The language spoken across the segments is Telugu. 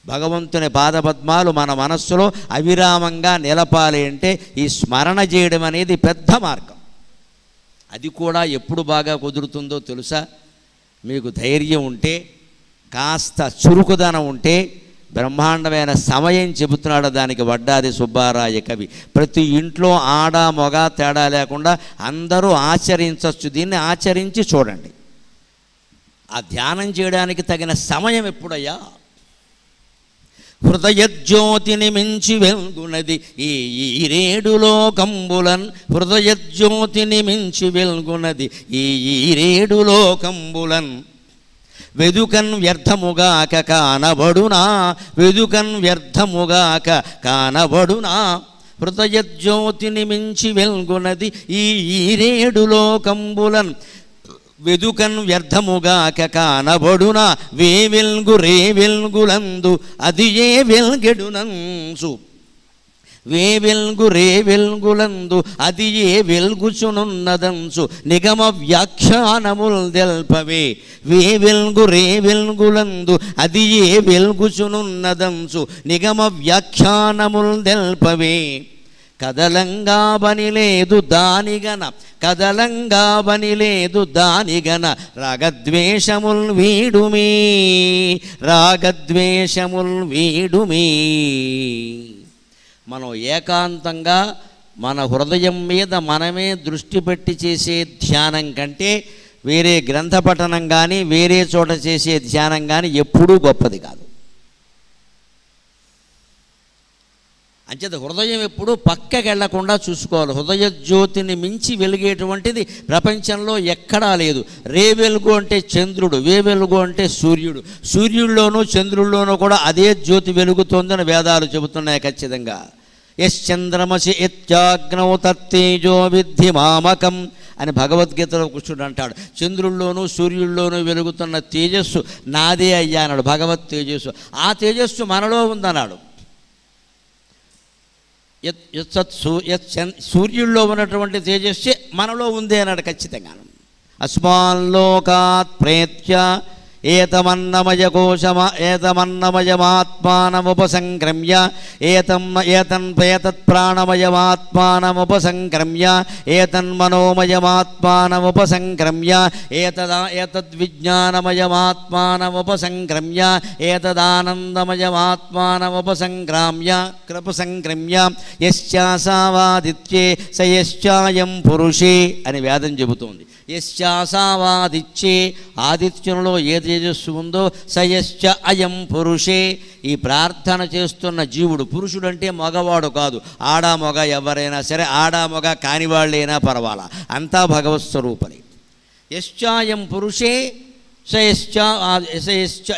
భగవంతుని పాదపద్మాలు మన మనస్సులో అవిరామంగా నిలపాలి అంటే ఈ స్మరణ చేయడం అనేది పెద్ద మార్గం. అది కూడా ఎప్పుడు బాగా కుదురుతుందో తెలుసా? మీకు ధైర్యం ఉంటే, కాస్త చురుకుదనం ఉంటే, బ్రహ్మాండమైన సమయం చెబుతున్నాడు దానికి వడ్డాది సుబ్బారాయ కవి. ప్రతి ఇంట్లో ఆడ మొగ తేడా లేకుండా అందరూ ఆచరించవచ్చు. దీన్ని ఆచరించి చూడండి. ఆ ధ్యానం చేయడానికి తగిన సమయం ఎప్పుడయ్యా? హృదయజ్యోతిని మించి వెల్గునది ఈ రేడులో కంబులన్, హృదయజ్యోతిని మించి వెల్గునది ఈ రేడులో కంబులన్, వెదుకన్ వ్యర్థముగాక కానబడునా, వెదుకన్ వ్యర్థముగాక కానబడునా, హృదయజ్యోతిని మించి వెల్గునది ఈ రేడులో కంబులన్, వెదుకన్ వ్యర్థముగాక కానబడునా, వెల్గు రే వెల్గులందు అది ఏ వెల్గెడునంచు, వెల్గు రే వెల్గులందు అది ఏ వెల్గుచునున్నదంచు, నిగమ వ్యాఖ్యానముల్ తెల్పవే, వెల్గు రే వెల్గులందు అది ఏ వెల్గుచునున్నదంచు, నిగమ వ్యాఖ్యానముల్ తెల్పవే, కదలంగా బనిలేదు దానిగన, కదలంగా బనిలేదు దానిగన, రాగద్వేషముల్ వీడుమీ, రాగద్వేషముల్ వీడుమీ. మనం ఏకాంతంగా మన హృదయం మీద మనమే దృష్టి పెట్టి చేసే ధ్యానం కంటే వేరే గ్రంథ పఠనం కానీ వేరే చోట చేసే ధ్యానం కానీ ఎప్పుడూ గొప్పది కాదు. అంచేత హృదయం ఎప్పుడూ పక్కకి వెళ్లకుండా చూసుకోవాలి. హృదయ జ్యోతిని మించి వెలిగేటువంటిది ప్రపంచంలో ఎక్కడా లేదు. రే వెలుగు అంటే చంద్రుడు, వే వెలుగు అంటే సూర్యుడు. సూర్యుల్లోనూ చంద్రుల్లోనూ కూడా అదే జ్యోతి వెలుగుతోందని వేదాలు చెబుతున్నాయి ఖచ్చితంగా. యశ్చంద్రమసి యత్యాగ్నౌ తత్తేజో విద్ధి మామకం అని భగవద్గీతలో కృష్ణుడు అంటాడు. చంద్రుల్లోనూ సూర్యుల్లోనూ వెలుగుతున్న తేజస్సు నాదే అయ్యా అన్నాడు, భగవత్ తేజస్సు. ఆ తేజస్సు మనలో ఉందన్నాడు. సూర్యుల్లో ఉన్నటువంటి తేజస్సే మనలో ఉంది అన్నాడు ఖచ్చితంగా. అస్మాల్లోకాత్ ప్రేత్య ఏతమన్నమయ ఏతమన్నమయమాత్మానముపసంక్రమ్య ఏతత్ ప్రాణమయమాత్మానముపసంక్రమ్య ఏతన్మనోమయమాత్మానముపసంక్రమ్య ఏతద్విజ్ఞానమయమాత్మానముపసంక్రమ్య ఏతదానందమయమాత్మానముపసంక్రమ్య యశ్చాసావాదిత్యే స యశ్చాయం పురుషే అని వేదం చెబుతోంది. యశ్చాసావాదిత్యే ఆదిత్యంలో ఏ తేజస్సు ఉందో సయశ్చ అయం పురుషే. ఈ ప్రార్థన చేస్తున్న జీవుడు, పురుషుడు అంటే మగవాడు కాదు, ఆడా మొగ ఎవరైనా సరే, ఆడా మొగ కాని వాళ్ళైనా పర్వాలా, అంతా భగవత్ స్వరూపని. యశ్చాయం పురుషే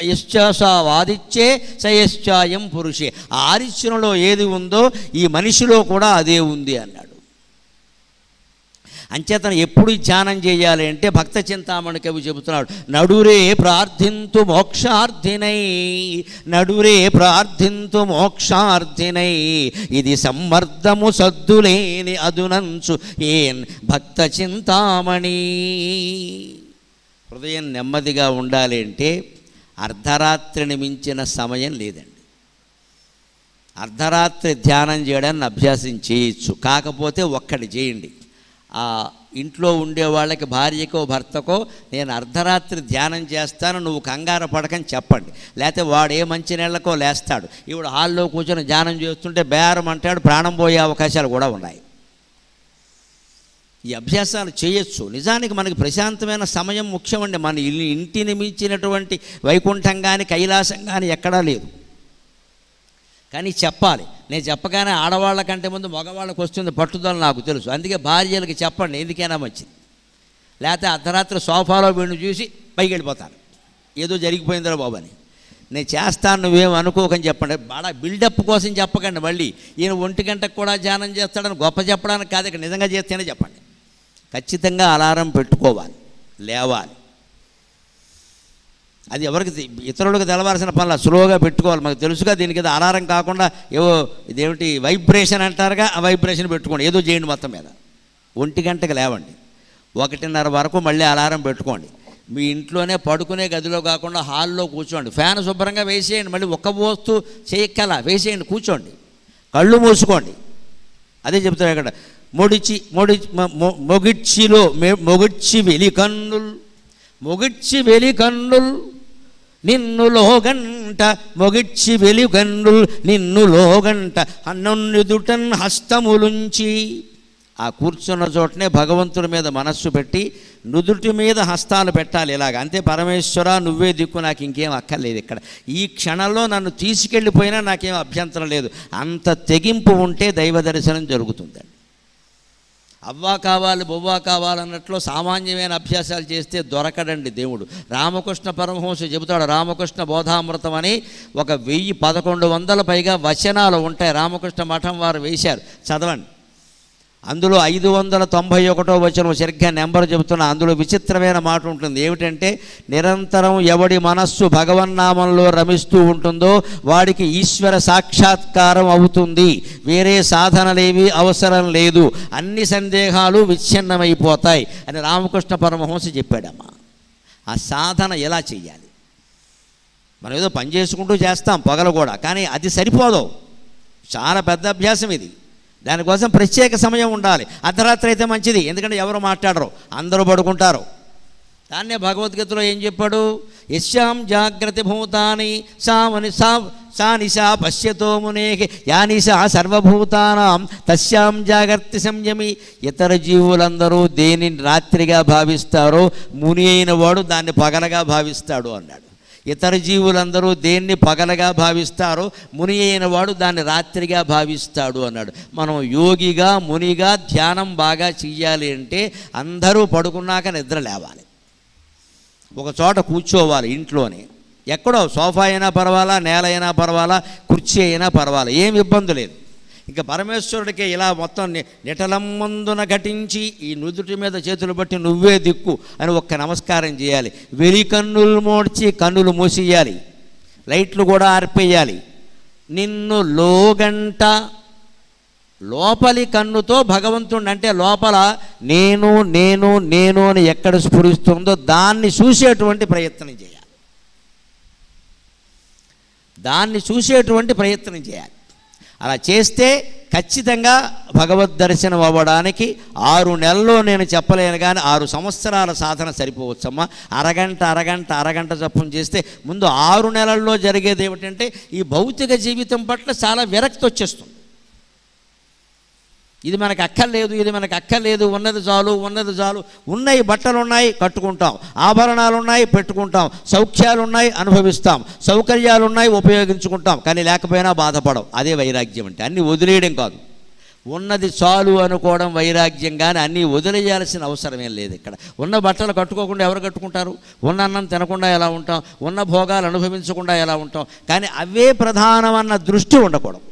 యశ్చాసావాదిత్యే సయశ్చాయం పురుషే. ఆ ఆదిత్యంలో ఏది ఉందో ఈ మనిషిలో కూడా అదే ఉంది అన్నాడు. అంచేతను ఎప్పుడు ధ్యానం చేయాలి అంటే భక్త చింతామణి కవి చెబుతున్నాడు, నడురే ప్రార్థింతు మోక్షార్థినై, నడురే ప్రార్థింతు మోక్షార్థినై, ఇది సమ్మర్దము సద్దులేని అదునంచు ఏన్ భక్త చింతామణి. హృదయం నెమ్మదిగా ఉండాలి అంటే అర్ధరాత్రిని మించిన సమయం లేదండి. అర్ధరాత్రి ధ్యానం చేయడాన్ని అభ్యాసం చేయొచ్చు, కాకపోతే ఒక్కటి చేయండి. ఆ ఇంట్లో ఉండే వాళ్ళకి, భార్యకో భర్తకో, నేను అర్ధరాత్రి ధ్యానం చేస్తాను, నువ్వు కంగారు పడకని చెప్పండి. లేకపోతే వాడు ఏ మంచి నీళ్ళకో లేస్తాడు, ఇప్పుడు హాల్లో కూర్చొని ధ్యానం చేస్తుంటే బేరం అంటాడు, ప్రాణం పోయే అవకాశాలు కూడా ఉన్నాయి. ఈ అభ్యాసాలు చేయొచ్చు. నిజానికి మనకి ప్రశాంతమైన సమయం ముఖ్యమండి. మన ఇంటిని మించినటువంటి వైకుంఠం కానీ కైలాసం కానీ ఎక్కడా లేదు. కానీ చెప్పాలి. నేను చెప్పగానే ఆడవాళ్ళ కంటే ముందు మగవాళ్ళకి వస్తుంది పట్టుదల, నాకు తెలుసు. అందుకే భార్యలకు చెప్పండి, ఎందుకైనా మంచిది. లేకపోతే అర్ధరాత్రి సోఫాలో వీడిని చూసి పైకి వెళ్ళిపోతాను, ఏదో జరిగిపోయిందిరా బాబు అని. నేను చేస్తాను, నువ్వేం అనుకోకని చెప్పండి. బాగా బిల్డప్ కోసం చెప్పకండి. మళ్ళీ ఈయన 1 గంటకు కూడా ధ్యానం చేస్తాడని గొప్ప చెప్పడానికి కాదు, ఇక్కడ నిజంగా చేస్తేనే చెప్పండి. ఖచ్చితంగా అలారం పెట్టుకోవాలి, లేవాలి. అది ఎవరికి, ఇతరులకు తెలవాల్సిన పనులు స్లోగా పెట్టుకోవాలి. మనకు తెలుసుగా, దీనికి ఏదో అలారం కాకుండా ఏవో ఇదేమిటి వైబ్రేషన్ అంటారుగా, ఆ వైబ్రేషన్ పెట్టుకోండి, ఏదో చేయండి. మొత్తం మీద 1 గంటకు లేవండి, 1:30 వరకు మళ్ళీ అలారం పెట్టుకోండి. మీ ఇంట్లోనే పడుకునే గదిలో కాకుండా హాల్లో కూర్చోండి, ఫ్యాన్ శుభ్రంగా వేసేయండి, మళ్ళీ ఒక్క వస్తువు చేయక్కల వేసేయండి, కూర్చోండి, కళ్ళు మూసుకోండి. అదే చెప్తారు ఇక్కడ, మొగిడ్చి వెలి కన్నుల్ నిన్ను లోగంట, మొగిడ్చి వెలి కన్నుల్ నిన్ను లోగంట, అన్నొన్నుదుటన్ హస్తములుంచి. ఆ కూర్చున్న చోటనే భగవంతుడి మీద మనస్సు పెట్టి నుదుటి మీద హస్తాలు పెట్టాలి ఇలాగ. అంతే, పరమేశ్వర నువ్వే దిక్కు, నాకు ఇంకేం అక్కర్లేదు, ఇక్కడ ఈ క్షణంలో నన్ను తీసుకెళ్ళిపోయినా నాకేం అభ్యంతరం లేదు. అంత తెగింపు ఉంటే దైవ దర్శనం జరుగుతుందండి. అవ్వా కావాలి బొవ్వా కావాలన్నట్లు సామాన్యమైన అభ్యాసాలు చేస్తే దొరకడండి దేవుడు. రామకృష్ణ పరమహంస చెబుతాడు, రామకృష్ణ బోధామృతం అని ఒక 1100 పైగా వచనాలు ఉంటాయి, రామకృష్ణ మఠం వారు వేశారు, చదవండి. అందులో 591వ వచనం సరిగ్గా నెంబర్ చెబుతున్నా. అందులో విచిత్రమైన మాట ఉంటుంది, ఏమిటంటే నిరంతరం ఎవడి మనస్సు భగవన్నామంలో రమిస్తూ ఉంటుందో వాడికి ఈశ్వర సాక్షాత్కారం అవుతుంది, వేరే సాధనలేవి అవసరం లేదు, అన్ని సందేహాలు విచ్ఛిన్నమైపోతాయి అని రామకృష్ణ పరమహంస చెప్పాడమ్మా. ఆ సాధన ఎలా చెయ్యాలి? మనం ఏదో పని చేసుకుంటూ చేస్తాం పగలు కూడా, కానీ అది సరిపోదు, చాలా పెద్ద అభ్యాసం ఇది. దానికోసం ప్రత్యేక సమయం ఉండాలి. అర్ధరాత్రి అయితే మంచిది, ఎందుకంటే ఎవరు మాట్లాడరు, అందరూ పడుకుంటారు. దాన్నే భగవద్గీతలో ఏం చెప్పాడు, యస్యాం జాగ్రత్త భూతాని సా నిశా పశ్యతో మునేహి యా నిశా సర్వభూతానాం తస్యాం జాగ్రత్త సంయమి. ఇతర జీవులందరూ దేనిని రాత్రిగా భావిస్తారో ముని అయిన వాడు దాన్ని పగలగా భావిస్తాడు అన్నాడు. ఇతర జీవులందరూ దేన్ని పగలగా భావిస్తారో ముని అయిన వాడు దాన్ని రాత్రిగా భావిస్తాడు అన్నాడు. మనం యోగిగా మునిగా ధ్యానం బాగా చెయ్యాలి అంటే అందరూ పడుకున్నాక నిద్ర లేవాలి, ఒక చోట కూర్చోవాలి, ఇంట్లోనే ఎక్కడో సోఫా అయినా పర్వాలా, నేల అయినా పర్వాలా, కుర్చీ అయినా పర్వాలా, ఏమి ఇబ్బంది లేదు. ఇంకా పరమేశ్వరుడికే ఇలా మొత్తం నిటలమ్మందున ఘటించి ఈ నుదుటి మీద చేతులు బట్టి నువ్వే దిక్కు అని ఒక్క నమస్కారం చేయాలి. వెలి కన్నులు మోడ్చి కన్నులు మూసేయాలి, లైట్లు కూడా ఆర్పేయాలి. నిన్ను లోగంట, లోపలి కన్నుతో భగవంతుడిని, అంటే లోపల నేను నేను నేను అని ఎక్కడ స్ఫురిస్తుందో దాన్ని చూసేటువంటి ప్రయత్నం చేయాలి, దాన్ని చూసేటువంటి ప్రయత్నం చేయాలి. అలా చేస్తే ఖచ్చితంగా భగవద్ దర్శనం అవ్వడానికి 6 నెలల్లో నేను చెప్పలేను, కానీ 6 సంవత్సరాల సాధన సరిపోవచ్చమ్మా. అరగంట జపం చేస్తే ముందు 6 నెలల్లో జరిగేది ఏమిటంటే ఈ భౌతిక జీవితం పట్ల చాలా విరక్తి వచ్చేస్తుంది. ఇది మనకు అక్కర్లేదు, ఉన్నది చాలు, ఉన్నాయి, బట్టలు ఉన్నాయి కట్టుకుంటాం, ఆభరణాలు ఉన్నాయి పెట్టుకుంటాం, సౌఖ్యాలు ఉన్నాయి అనుభవిస్తాం, సౌకర్యాలు ఉన్నాయి ఉపయోగించుకుంటాం, కానీ లేకపోయినా బాధపడం. అదే వైరాగ్యం అంటే. అన్నీ వదిలేయడం కాదు, ఉన్నది చాలు అనుకోవడం వైరాగ్యం, కానీ అన్నీ వదిలేయాల్సిన అవసరమేం లేదు. ఇక్కడ ఉన్న బట్టలు కట్టుకోకుండా ఎవరు కట్టుకుంటారు? ఉన్న అన్నం తినకుండా ఎలా ఉంటాం? ఉన్న భోగాలు అనుభవించకుండా ఎలా ఉంటాం? కానీ అవే ప్రధానమన్న దృష్టి ఉండకూడదు.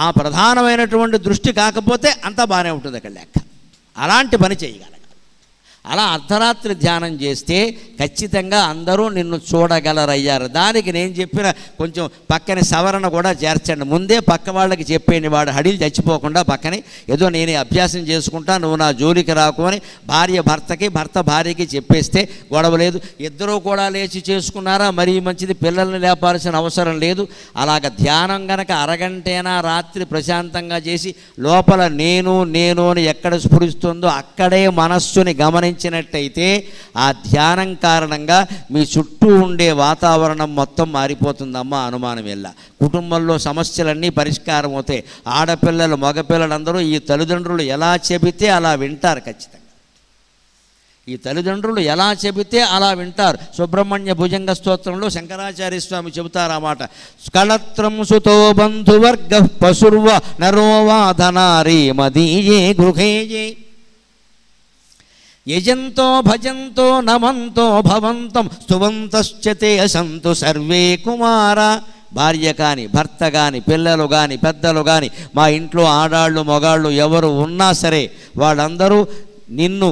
ఆ ప్రధానమైనటువంటి దృష్టి కాకపోతే అంతా బాగానే ఉంటుంది అక్కడ లెక్క. అలాంటి పని చేయగలగాలి. అలా అర్ధరాత్రి ధ్యానం చేస్తే ఖచ్చితంగా అందరూ నిన్ను చూడగలరయ్యారు. దానికి నేను చెప్పిన కొంచెం పక్కన సవరణ కూడా చేర్చండి. ముందే పక్క వాళ్ళకి చెప్పేయండి, వాడు హడిలు చచ్చిపోకుండా పక్కనే ఏదో నేనే అభ్యాసం చేసుకుంటా, నువ్వు నా జోలికి రాకు అని భార్య భర్తకి, భర్త భార్యకి చెప్పేస్తే గొడవ లేదు. ఇద్దరూ కూడా లేచి చేసుకున్నారా మరీ మంచిది, పిల్లల్ని లేపాల్సిన అవసరం లేదు. అలాగ ధ్యానం గనక అరగంటైనా రాత్రి ప్రశాంతంగా చేసి లోపల నేను నేను అని ఎక్కడ స్ఫురిస్తుందో అక్కడే మనస్సుని గమనించినట్టయితే ఆ ధ్యానం కారణంగా మీ చుట్టూ ఉండే వాతావరణం మొత్తం మారిపోతుందమ్మా. అనుమానం వెళ్ళ కుటుంబంలో సమస్యలన్నీ పరిష్కారం అవుతాయి. ఆడపిల్లలు మగపిల్లలందరూ ఈ తల్లిదండ్రులు ఎలా చెబితే అలా వింటారు. ఖచ్చితంగా ఈ తల్లిదండ్రులు ఎలా చెబితే అలా వింటారు. సుబ్రహ్మణ్య భుజంగ స్తోత్రంలో శంకరాచార్య స్వామి చెబుతారు ఆ మాట. స్కళత్రం సుతో బంధువర్గ పశుర్వ నరోవాధనారీ మదీయే గృహేయే యజంతో భజంతో నమంతో భవంతం స్తువంతశ్చతే అసంతు సర్వే కుమార. భార్య కానీ భర్త కానీ పిల్లలు కానీ పెద్దలు కానీ మా ఇంట్లో ఆడాళ్ళు మగాళ్ళు ఎవరు ఉన్నా సరే వాళ్ళందరూ నిన్ను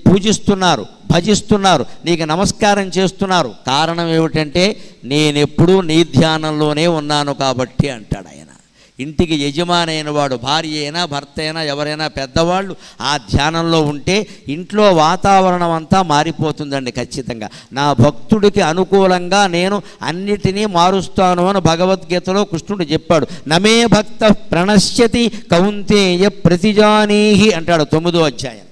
పూజిస్తున్నారు, భజిస్తున్నారు, నీకు నమస్కారం చేస్తున్నారు. కారణం ఏమిటంటే నేనెప్పుడూ నీ ధ్యానంలోనే ఉన్నాను కాబట్టి అంటాడు ఆయన. ఇంటికి యజమానైన వాడు, భార్య అయినా భర్త అయినా ఎవరైనా పెద్దవాళ్ళు ఆ ధ్యానంలో ఉంటే ఇంట్లో వాతావరణం అంతా మారిపోతుందండి. ఖచ్చితంగా నా భక్తుడికి అనుకూలంగా నేను అన్నిటినీ మారుస్తాను అని భగవద్గీతలో కృష్ణుడు చెప్పాడు. నమే భక్త ప్రణశ్యతి కౌంతేయ ప్రతిజానీహి అంటాడు 9వ అధ్యాయం.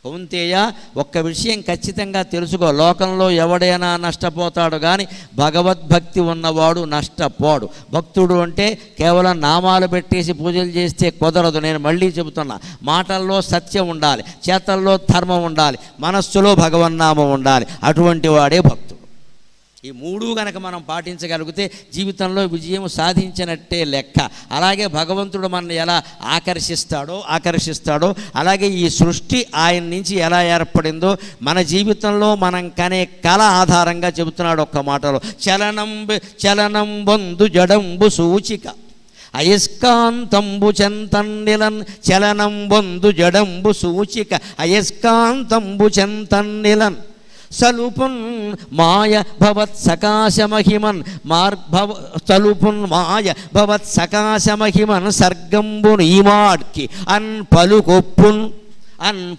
కౌంతేయ, ఒక్క విషయం ఖచ్చితంగా తెలుసుకో, లోకంలో ఎవడైనా నష్టపోతాడు కానీ భగవద్భక్తి ఉన్నవాడు నష్టపోడు. భక్తుడు అంటే కేవలం నామాలు పెట్టేసి పూజలు చేస్తే కుదరదు. నేను మళ్ళీ చెబుతున్నా, మాటల్లో సత్యం ఉండాలి, చేతల్లో ధర్మం ఉండాలి, మనస్సులో భగవన్నామం ఉండాలి. అటువంటి వాడే భక్తుడు. ఈ మూడు కనుక మనం పాటించగలిగితే జీవితంలో విజయం సాధించినట్టే లెక్క. అలాగే భగవంతుడు మనల్ని ఎలా ఆకర్షిస్తాడో అలాగే ఈ సృష్టి ఆయన నుంచి ఎలా ఏర్పడిందో మన జీవితంలో మనం కనే కళ ఆధారంగా చెబుతున్నాడు ఒక్క మాటలో. చలనం బంధు జడంబు సూచిక అయస్కాంతంబు చెంతన్నిలన్. చలనం బంధు జడంబు సూచిక అయస్కాంతంబు చెంతన్నిలన్. సలుపున్ మాయ భవత్ సకాశమహిమన్ సలుపున్ మాయ భవత్ సకాశమహిమన్ సర్గంబున్ ఈమాడ్కి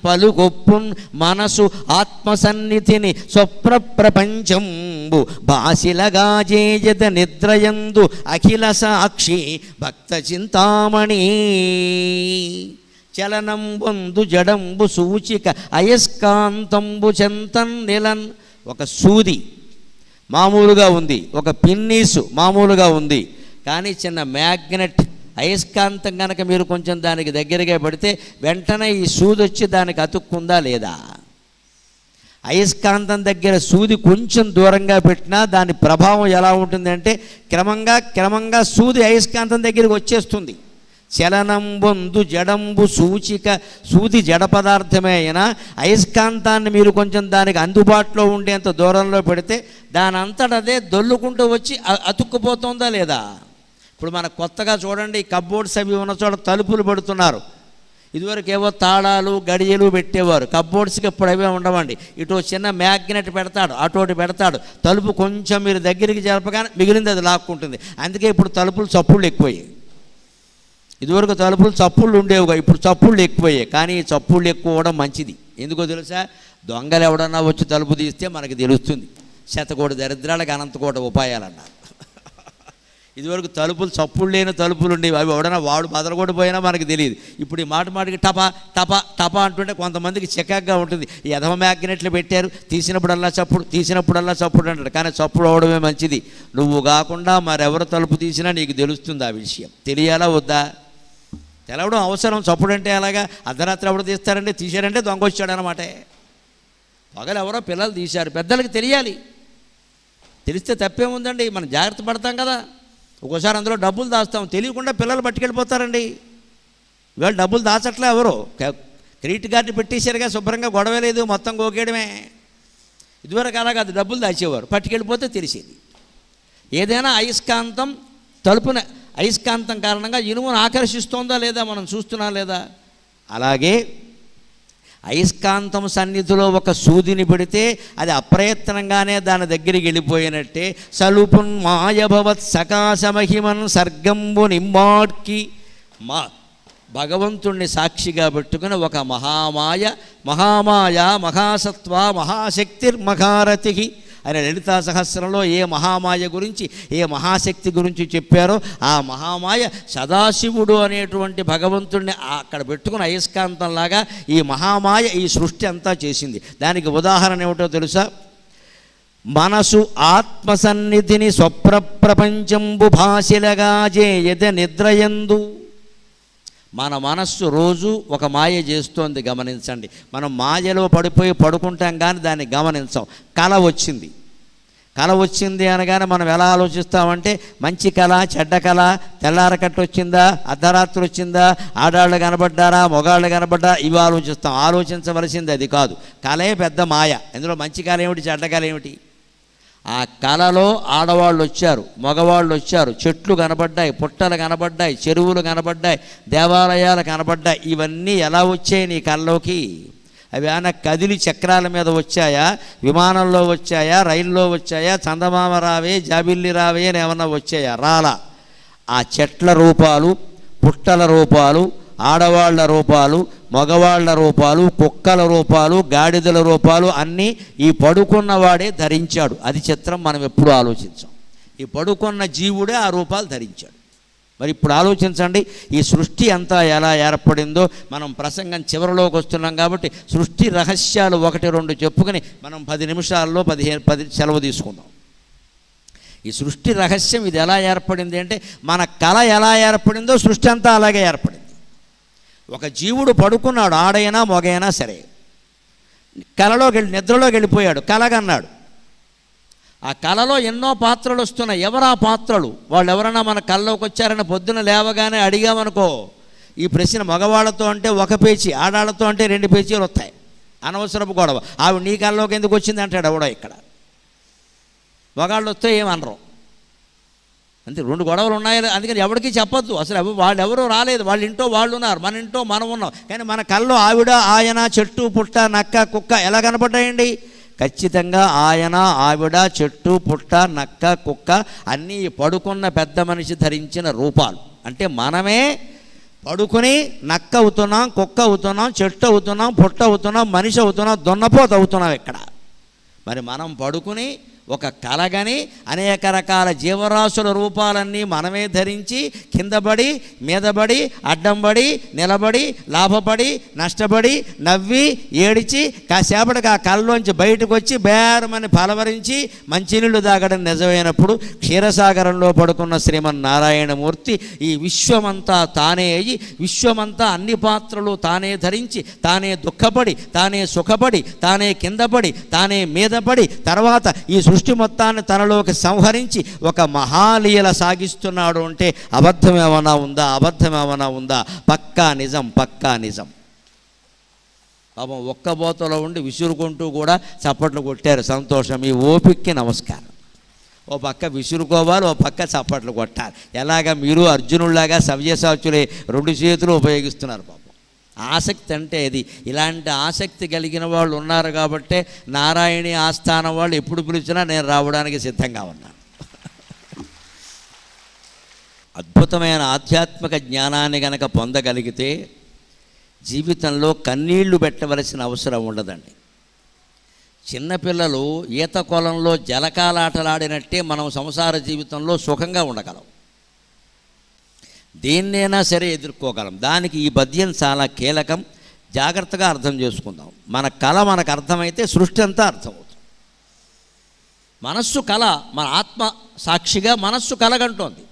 పలుకొప్పున్ మనసు ఆత్మసన్నిధిని స్వప్రప్రపంచంబు బాసిలగా జేయద నిద్రయందు అఖిల సాక్షి భక్త చింతామణి. చలనం బంధు జడంబు సూచిక అయస్కాంతంబు చెంతన్నిలన్. ఒక సూది మామూలుగా ఉంది, ఒక పిన్నీసు మామూలుగా ఉంది, కానీ చిన్న మ్యాగ్నెట్ అయస్కాంతం కనుక మీరు కొంచెం దానికి దగ్గరగా పెడితే వెంటనే ఈ సూది వచ్చి దానికి అతుక్కుందా లేదా? అయస్కాంతం దగ్గర సూది కొంచెం దూరంగా పెట్టినా దాని ప్రభావం ఎలా ఉంటుందంటే క్రమంగా సూది అయస్కాంతం దగ్గరికి వచ్చేస్తుంది. చలనం బంధు జడంబు సూచిక. సూది జడ పదార్థమే అయినా అయస్కాంతాన్ని మీరు కొంచెం దానికి అందుబాటులో ఉండేంత దూరంలో పెడితే దాని అంతటదే దొల్లుకుంటూ వచ్చి అతుక్కుపోతుందా లేదా? ఇప్పుడు మనకు కొత్తగా చూడండి, కబ్బోర్డ్స్ అవి ఉన్న చోట తలుపులు పెడుతున్నారు. ఇదివరకు ఏవో తాళాలు గడియలు పెట్టేవారు. కబ్బోర్డ్స్కి ఇప్పుడు అవే ఉండవండి. ఇటు చిన్న మ్యాగ్నెట్ పెడతాడు, అటోటి పెడతాడు. తలుపు కొంచెం మీరు దగ్గరికి జరపగానే మిగిలింది అది లాక్కుంటుంది. అందుకే ఇప్పుడు తలుపులు చప్పుళ్ళు ఎక్కువయ్యాయి. ఇదివరకు తలుపులు చప్పుళ్ళు ఉండేవిగా, ఇప్పుడు చప్పుళ్ళు ఎక్కువయ్యాయి. కానీ ఈ చప్పుళ్ళు ఎక్కువ అవడం మంచిది. ఎందుకో తెలుసా? దొంగలు ఎవడన్నా వచ్చి తలుపు తీస్తే మనకి తెలుస్తుంది. శతకోటి దరిద్రాలకు అనంతకోటి ఉపాయాలన్నారు. ఇదివరకు తలుపులు చప్పుళ్ళు లేని తలుపులు ఉండేవి, అవి ఎవడన్నా వాడు బదలగొట్టిపోయినా మనకు తెలియదు. ఇప్పుడు ఈ మాటికి టపా టపా టపా అంటుంటే కొంతమందికి చికాగ్గా ఉంటుంది. ఈ ఎదవ మ్యాగ్నెట్లు పెట్టారు, తీసినప్పుడల్లా చప్పుడు అంటాడు. కానీ చప్పుడు అవడమే మంచిది. నువ్వు కాకుండా మరెవరు తలుపు తీసినా నీకు తెలుస్తుంది ఆ విషయం. తెలియాలా వద్దా? తెలవడం అవసరం. చప్పుడు అంటే అలాగా అర్ధరాత్రి ఎవరు తీస్తారంటే తీశారంటే దొంగ వచ్చాడనమాట. పగలు ఎవరో పిల్లలు తీశారు, పెద్దలకి తెలియాలి. తెలిస్తే తప్పేముందండి, మనం జాగ్రత్త పడతాం కదా. ఒక్కోసారి అందులో డబ్బులు దాస్తాం, తెలియకుండా పిల్లలు పట్టుకెళ్ళిపోతారండి. ఇవాళ డబ్బులు దాచట్లే ఎవరు, క్రెడిట్ కార్డు పెట్టేశారుగా, శుభ్రంగా గొడవ లేదు, మొత్తం గోకేయడమే. ఇదివరకు అలా కాదు, డబ్బులు దాచేవారు, పట్టుకెళ్ళిపోతే తెలిసేది. ఏదైనా అయస్కాంతం తలుపున అయస్కాంతం కారణంగా ఇనుమును ఆకర్షిస్తోందా లేదా మనం చూస్తున్నా లేదా? అలాగే అయస్కాంతం సన్నిధిలో ఒక సూదిని పెడితే అది అప్రయత్నంగానే దాని దగ్గరికి వెళ్ళిపోయినట్టే. సలుపున్ మాయభవత్ సకాశమహిమన్ సర్గంబు నిమ్మాడ్కి. భగవంతుణ్ణి సాక్షిగా పెట్టుకుని ఒక మహామాయ మహాసత్వ మహాశక్తిర్మహారథి ఆయన లలితా సహస్రంలో ఏ మహామాయ గురించి ఏ మహాశక్తి గురించి చెప్పారో ఆ మహామాయ సదాశివుడు అనేటువంటి భగవంతుడిని అక్కడ పెట్టుకుని అయస్కాంతంలాగా ఈ మహామాయ ఈ సృష్టి అంతా చేసింది. దానికి ఉదాహరణ ఏమిటో తెలుసా? మనసు ఆత్మసన్నిధిని స్వప్రప్రపంచంబు భాషిలగా జేయద నిద్రయందు. మన మనస్సు రోజు ఒక మాయ చేస్తోంది, గమనించండి. మనం మాయలో పడిపోయి పడుకుంటాం కానీ దాన్ని గమనించాం. కళ వచ్చింది అనగానే మనం ఎలా ఆలోచిస్తామంటే మంచి కళ చెడ్డ కళ, తెల్లారకట్టు వచ్చిందా, అర్ధరాత్రి వచ్చిందా, ఆడాళ్ళు కనబడ్డారా, మొగాళ్ళు కనబడ్డా, ఇవి ఆలోచిస్తాం. ఆలోచించవలసింది అది కాదు. కళే పెద్ద మాయ. ఇందులో మంచి కళ ఏమిటి, చెడ్డ కళ ఏమిటి? ఆ కళలో ఆడవాళ్ళు వచ్చారు, మగవాళ్ళు వచ్చారు, చెట్లు కనబడ్డాయి, పుట్టలు కనబడ్డాయి, చెరువులు కనబడ్డాయి, దేవాలయాలు కనబడ్డాయి. ఇవన్నీ ఎలా వచ్చాయి నీ కళ్ళలోకి? అవి ఏమైనా కదిలి చక్రాల మీద వచ్చాయా, విమానంలో వచ్చాయా, రైల్లో వచ్చాయా, చందమామ రావే జాబిల్లి రావే అని ఏమన్నా వచ్చాయా? రాలా. ఆ చెట్ల రూపాలు, పుట్టల రూపాలు, ఆడవాళ్ల రూపాలు, మగవాళ్ల రూపాలు, కుక్కల రూపాలు, గాడిదల రూపాలు అన్నీ ఈ పడుకున్నవాడే ధరించాడు. అది చిత్రం, మనం ఎప్పుడు ఆలోచించాం. ఈ పడుకున్న జీవుడే ఆ రూపాలు ధరించాడు. మరి ఇప్పుడు ఆలోచించండి, ఈ సృష్టి అంతా ఎలా ఏర్పడిందో. మనం ప్రసంగం చివరిలోకి వస్తున్నాం కాబట్టి సృష్టి రహస్యాలు 1-2 చెప్పుకొని మనం 10 నిమిషాల్లో 10 సెలవు తీసుకుందాం. ఈ సృష్టి రహస్యం ఇది ఎలా ఏర్పడింది అంటే, మన కళ ఎలా ఏర్పడిందో సృష్టి అంతా అలాగే ఏర్పడింది. ఒక జీవుడు పడుకున్నాడు, ఆడైనా మొగైనా సరే, నిద్రలోకి వెళ్ళిపోయాడు, కలగన్నాడు. ఆ కళలో ఎన్నో పాత్రలు వస్తున్నాయి. ఎవరు ఆ పాత్రలు? వాళ్ళు ఎవరైనా మన కళ్ళలోకి వచ్చారని పొద్దున లేవగానే అడిగామనుకో, ఈ ప్రశ్న మగవాళ్ళతో అంటే 1 పేచీ, ఆడాళ్ళతో అంటే 2 పేచీలు వస్తాయి. అనవసరపు గొడవ. ఆవిడ నీ కళ్ళలోకి ఎందుకు వచ్చింది అంటాడు ఎవడో. ఇక్కడ మగాళ్ళు వస్తే ఏమనరు, అంతే. 2 గొడవలు ఉన్నాయి, అందుకని ఎవరికి చెప్పొద్దు అసలు. వాళ్ళు ఎవరూ రాలేదు, వాళ్ళ ఇంట్లో వాళ్ళు ఉన్నారు, మన ఇంట్లో మనం ఉన్నాం. కానీ మన కళ్ళు ఆవిడ, ఆయన, చెట్టు, పుట్ట, నక్క, కుక్క ఎలా కనపడ్డాయండి? ఖచ్చితంగా ఆయన, ఆవిడ, చెట్టు, పుట్ట, నక్క, కుక్క అన్నీ పడుకున్న పెద్ద మనిషి ధరించిన రూపాలు. అంటే మనమే పడుకుని నక్క అవుతున్నాం, కుక్క అవుతున్నాం, చెట్టు అవుతున్నాం, పుట్ట అవుతున్నాం, మనిషి అవుతున్నాం, దున్నపోత అవుతున్నాం ఇక్కడ. మరి మనం పడుకుని ఒక కలగని అనేక రకాల జీవరాశుల రూపాలన్నీ మనమే ధరించి కిందపడి, మీదపడి, అడ్డంపడి, నిలబడి, లాభపడి, నష్టపడి, నవ్వి, ఏడిచి, కాసేపటికి ఆ కళ్ళలోంచి బయటకు వచ్చి బేరమని పలవరించి మంచినీళ్ళు తాగడం నిజమైనప్పుడు క్షీరసాగరంలో పడుకున్న శ్రీమన్నారాయణమూర్తి ఈ విశ్వమంతా తానే అయ్యి, విశ్వమంతా అన్ని పాత్రలు తానే ధరించి, తానే దుఃఖపడి, తానే సుఖపడి, తానే కిందపడి, తానే మీదపడి, తర్వాత ఈ సృష్టి మొత్తాన్ని తనలోకి సంహరించి ఒక మహాలీల సాగిస్తున్నాడు. అంటే అబద్ధం ఏమైనా ఉందా? అబద్ధం ఏమైనా ఉందా? పక్కా నిజం, పక్కా నిజం. పాపం ఒక్క బోతలో ఉండి విసురుకుంటూ కూడా చప్పట్లు కొట్టారు. సంతోషం. ఈ ఓపికకి నమస్కారం. ఓ పక్క విసురుకోవాలి, ఓ పక్క చప్పట్లు కొట్టాలి. ఎలాగా మీరు అర్జునుడిలాగా సవ్యసాచులే 2 చేతులు ఉపయోగిస్తున్నారు. పాపం ఆసక్తి అంటే ఇది. ఇలాంటి ఆసక్తి కలిగిన వాళ్ళు ఉన్నారు కాబట్టే నారాయణి ఆస్థానం వాళ్ళు ఎప్పుడు పిలిచినా నేను రావడానికి సిద్ధంగా ఉన్నాను. అద్భుతమైన ఆధ్యాత్మిక జ్ఞానాన్ని గనక పొందగలిగితే జీవితంలో కన్నీళ్లు పెట్టవలసిన అవసరం ఉండదండి. చిన్నపిల్లలు ఈత కొలంలో జలకాలాటలాడినట్టే మనం సంసార జీవితంలో సుఖంగా ఉండగలం. దేన్నైనా సరే ఎదుర్కోగలం. దానికి ఈ పద్యం చాలా కీలకం. జాగ్రత్తగా అర్థం చేసుకుందాం. మన కళ మనకు అర్థమైతే సృష్టి అంతా అర్థమవుతుంది. మనస్సు కళ, మన ఆత్మ సాక్షిగా మనస్సు కలగంటోంది.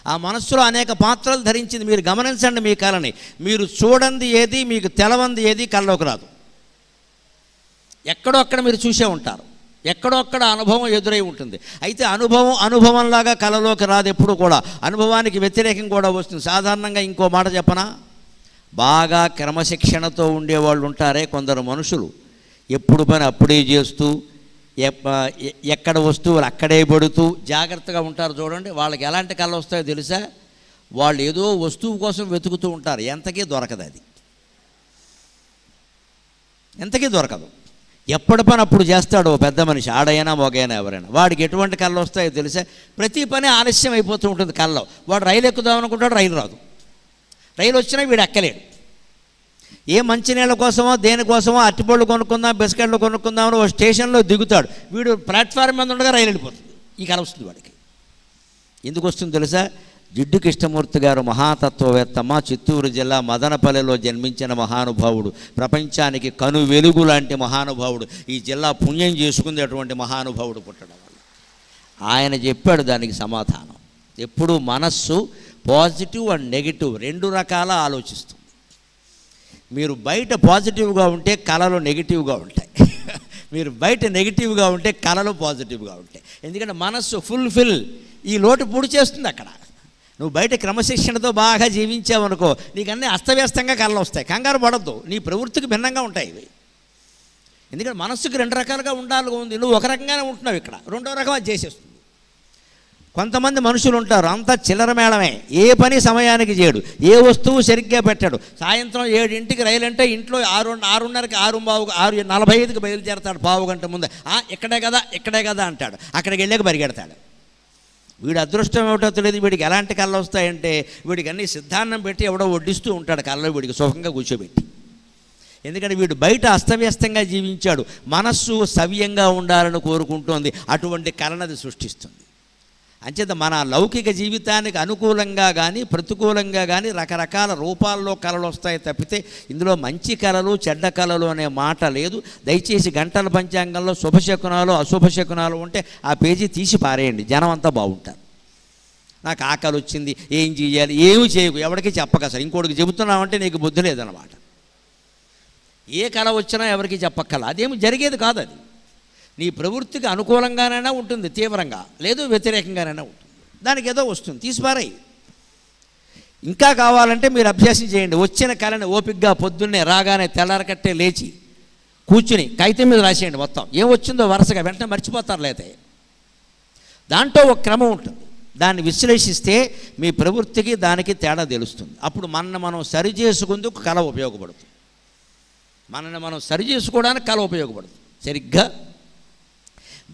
ఆ మనస్సులో అనేక పాత్రలు ధరించింది. మీరు గమనించండి మీ కళని. మీరు చూడండి ఏది, మీకు తెలవంది ఏది కళ్ళలోకి రాదు. ఎక్కడో అక్కడ మీరు చూసే ఉంటారు, ఎక్కడో అక్కడ అనుభవం ఎదురై ఉంటుంది. అయితే అనుభవంలాగా కళలోకి రాదు ఎప్పుడు కూడా. అనుభవానికి వ్యతిరేకం కూడా వస్తుంది. సాధారణంగా ఇంకో మాట చెప్పనా, బాగా క్రమశిక్షణతో ఉండేవాళ్ళు ఉంటారే కొందరు మనుషులు, ఎప్పుడు పని అప్పుడే చేస్తూ, ఎక్కడ వస్తువులు అక్కడే పడుతూ జాగ్రత్తగా ఉంటారు. చూడండి, వాళ్ళకి ఎలాంటి కళ వస్తాయో తెలుసా? వాళ్ళు ఏదో వస్తువు కోసం వెతుకుతూ ఉంటారు, ఎంతకీ దొరకదు. అది ఎంతకీ దొరకదు. ఎప్పటి పని అప్పుడు చేస్తాడు ఓ పెద్ద మనిషి, ఆడైనా మొగైనా ఎవరైనా. వాడికి ఎటువంటి కళ్ళు వస్తాయో తెలుసా? ప్రతి పని ఆలస్యం అయిపోతూ ఉంటుంది కళ్ళలో. వాడు రైలు ఎక్కుదాం అనుకుంటాడు, రైలు రాదు. రైలు వచ్చినా వీడు ఎక్కలేడు. ఏ మంచినీళ్ళ కోసమో దేనికోసమో అట్టిపళ్ళు కొనుక్కుందాం, బిస్కెట్లు కొనుక్కుందామని ఓ స్టేషన్లో దిగుతాడు. వీడు ప్లాట్ఫారం మీద ఉండగా రైలు వెళ్ళిపోతుంది. ఈ కళ వస్తుంది వాడికి. ఎందుకు వస్తుంది తెలుసా? జిడ్డు కృష్ణమూర్తి గారు మహాతత్వవేత్తమ్మ, చిత్తూరు జిల్లా మదనపల్లెలో జన్మించిన మహానుభావుడు, ప్రపంచానికి కను వెలుగు లాంటి మహానుభావుడు. ఈ జిల్లా పుణ్యం చేసుకుంది అటువంటి మహానుభావుడు పుట్టడం వల్ల. ఆయన చెప్పాడు దానికి సమాధానం. ఎప్పుడు మనస్సు పాజిటివ్ అండ్ నెగిటివ్ 2 రకాల ఆలోచిస్తుంది. మీరు బయట పాజిటివ్గా ఉంటే కళలు నెగిటివ్గా ఉంటాయి. మీరు బయట నెగిటివ్గా ఉంటే కళలు పాజిటివ్గా ఉంటాయి. ఎందుకంటే మనస్సు ఫుల్ఫిల్, ఈ లోటు పూడి చేస్తుంది అక్కడ. నువ్వు బయట క్రమశిక్షణతో బాగా జీవించావనుకో, నీకు అన్నీ అస్తవ్యస్తంగా కళ్ళు వస్తాయి. కంగారు పడద్దు, నీ ప్రవృత్తికి భిన్నంగా ఉంటాయి ఇవి. ఎందుకంటే మనస్సుకి 2 రకాలుగా ఉండాలి ఉంది. నువ్వు ఒక రకంగానే ఉంటున్నావు, ఇక్కడ 2వ రకం అది చేసేస్తుంది. కొంతమంది మనుషులు ఉంటారు, అంతా చిల్లర మేళమే, ఏ పని సమయానికి చేయడు, ఏ వస్తువు సరిగ్గా పెట్టాడు. సాయంత్రం 7ంటికి రైలు అంటే ఇంట్లో 6:30కి 6:45కి బయలుదేరతాడు. పావు గంట ముందే ఇక్కడే కదా అంటాడు. అక్కడికి వెళ్ళాక పరిగెడతాడు. వీడి అదృష్టం ఏమిటో తెలియదు. వీడికి ఎలాంటి కళ్ళు వస్తాయంటే వీడికి అన్ని సిద్ధాన్నం పెట్టి ఎవడో వడ్డిస్తూ ఉంటాడు కళ్ళలో వీడికి సుఖంగా కూర్చోబెట్టి. ఎందుకంటే వీడు బయట అస్తవ్యస్తంగా జీవించాడు, మనస్సు సవ్యంగా ఉండాలని కోరుకుంటోంది, అటువంటి కళనది సృష్టిస్తుంది. అంచేత మన లౌకిక జీవితానికి అనుకూలంగా కానీ ప్రతికూలంగా కానీ రకరకాల రూపాల్లో కళలు వస్తాయి తప్పితే ఇందులో మంచి కళలు చెడ్డ కళలు అనే మాట లేదు. దయచేసి గంటల పంచాంగంలో శుభశకునాలు అశుభశకునాలు ఉంటే ఆ పేజీ తీసి పారేయండి, జనం అంతా బాగుంటారు. నాకు ఆకలి వచ్చింది, ఏం చేయాలి, ఏమి చేయకు, ఎవరికి చెప్పక అసలు. ఇంకోటికి చెబుతున్నామంటే నీకు బుద్ధి లేదన్నమాట. ఏ కళ వచ్చినా ఎవరికి చెప్పక్కల, అదేమి జరిగేది కాదు. అది నీ ప్రవృత్తికి అనుకూలంగానైనా ఉంటుంది తీవ్రంగా, లేదు వ్యతిరేకంగానైనా ఉంటుంది, దానికి ఏదో వస్తుంది, తీసిపారాయి. ఇంకా కావాలంటే మీరు అభ్యాసం చేయండి. వచ్చిన కళని ఓపికగా పొద్దున్నే రాగానే తెల్లారకట్టే లేచి కూర్చుని కాగితం మీద రాసేయండి మొత్తం, ఏం వచ్చిందో వరుసగా, వెంటనే మర్చిపోతారు. లేతే దాంట్లో ఒక క్రమం ఉంటుంది, దాన్ని విశ్లేషిస్తే మీ ప్రవృత్తికి దానికి తేడా తెలుస్తుంది. అప్పుడు మనం సరి చేసుకుందుకు కళ ఉపయోగపడుతుంది, మనల్ని మనం సరి చేసుకోవడానికి కళ ఉపయోగపడుతుంది. సరిగ్గా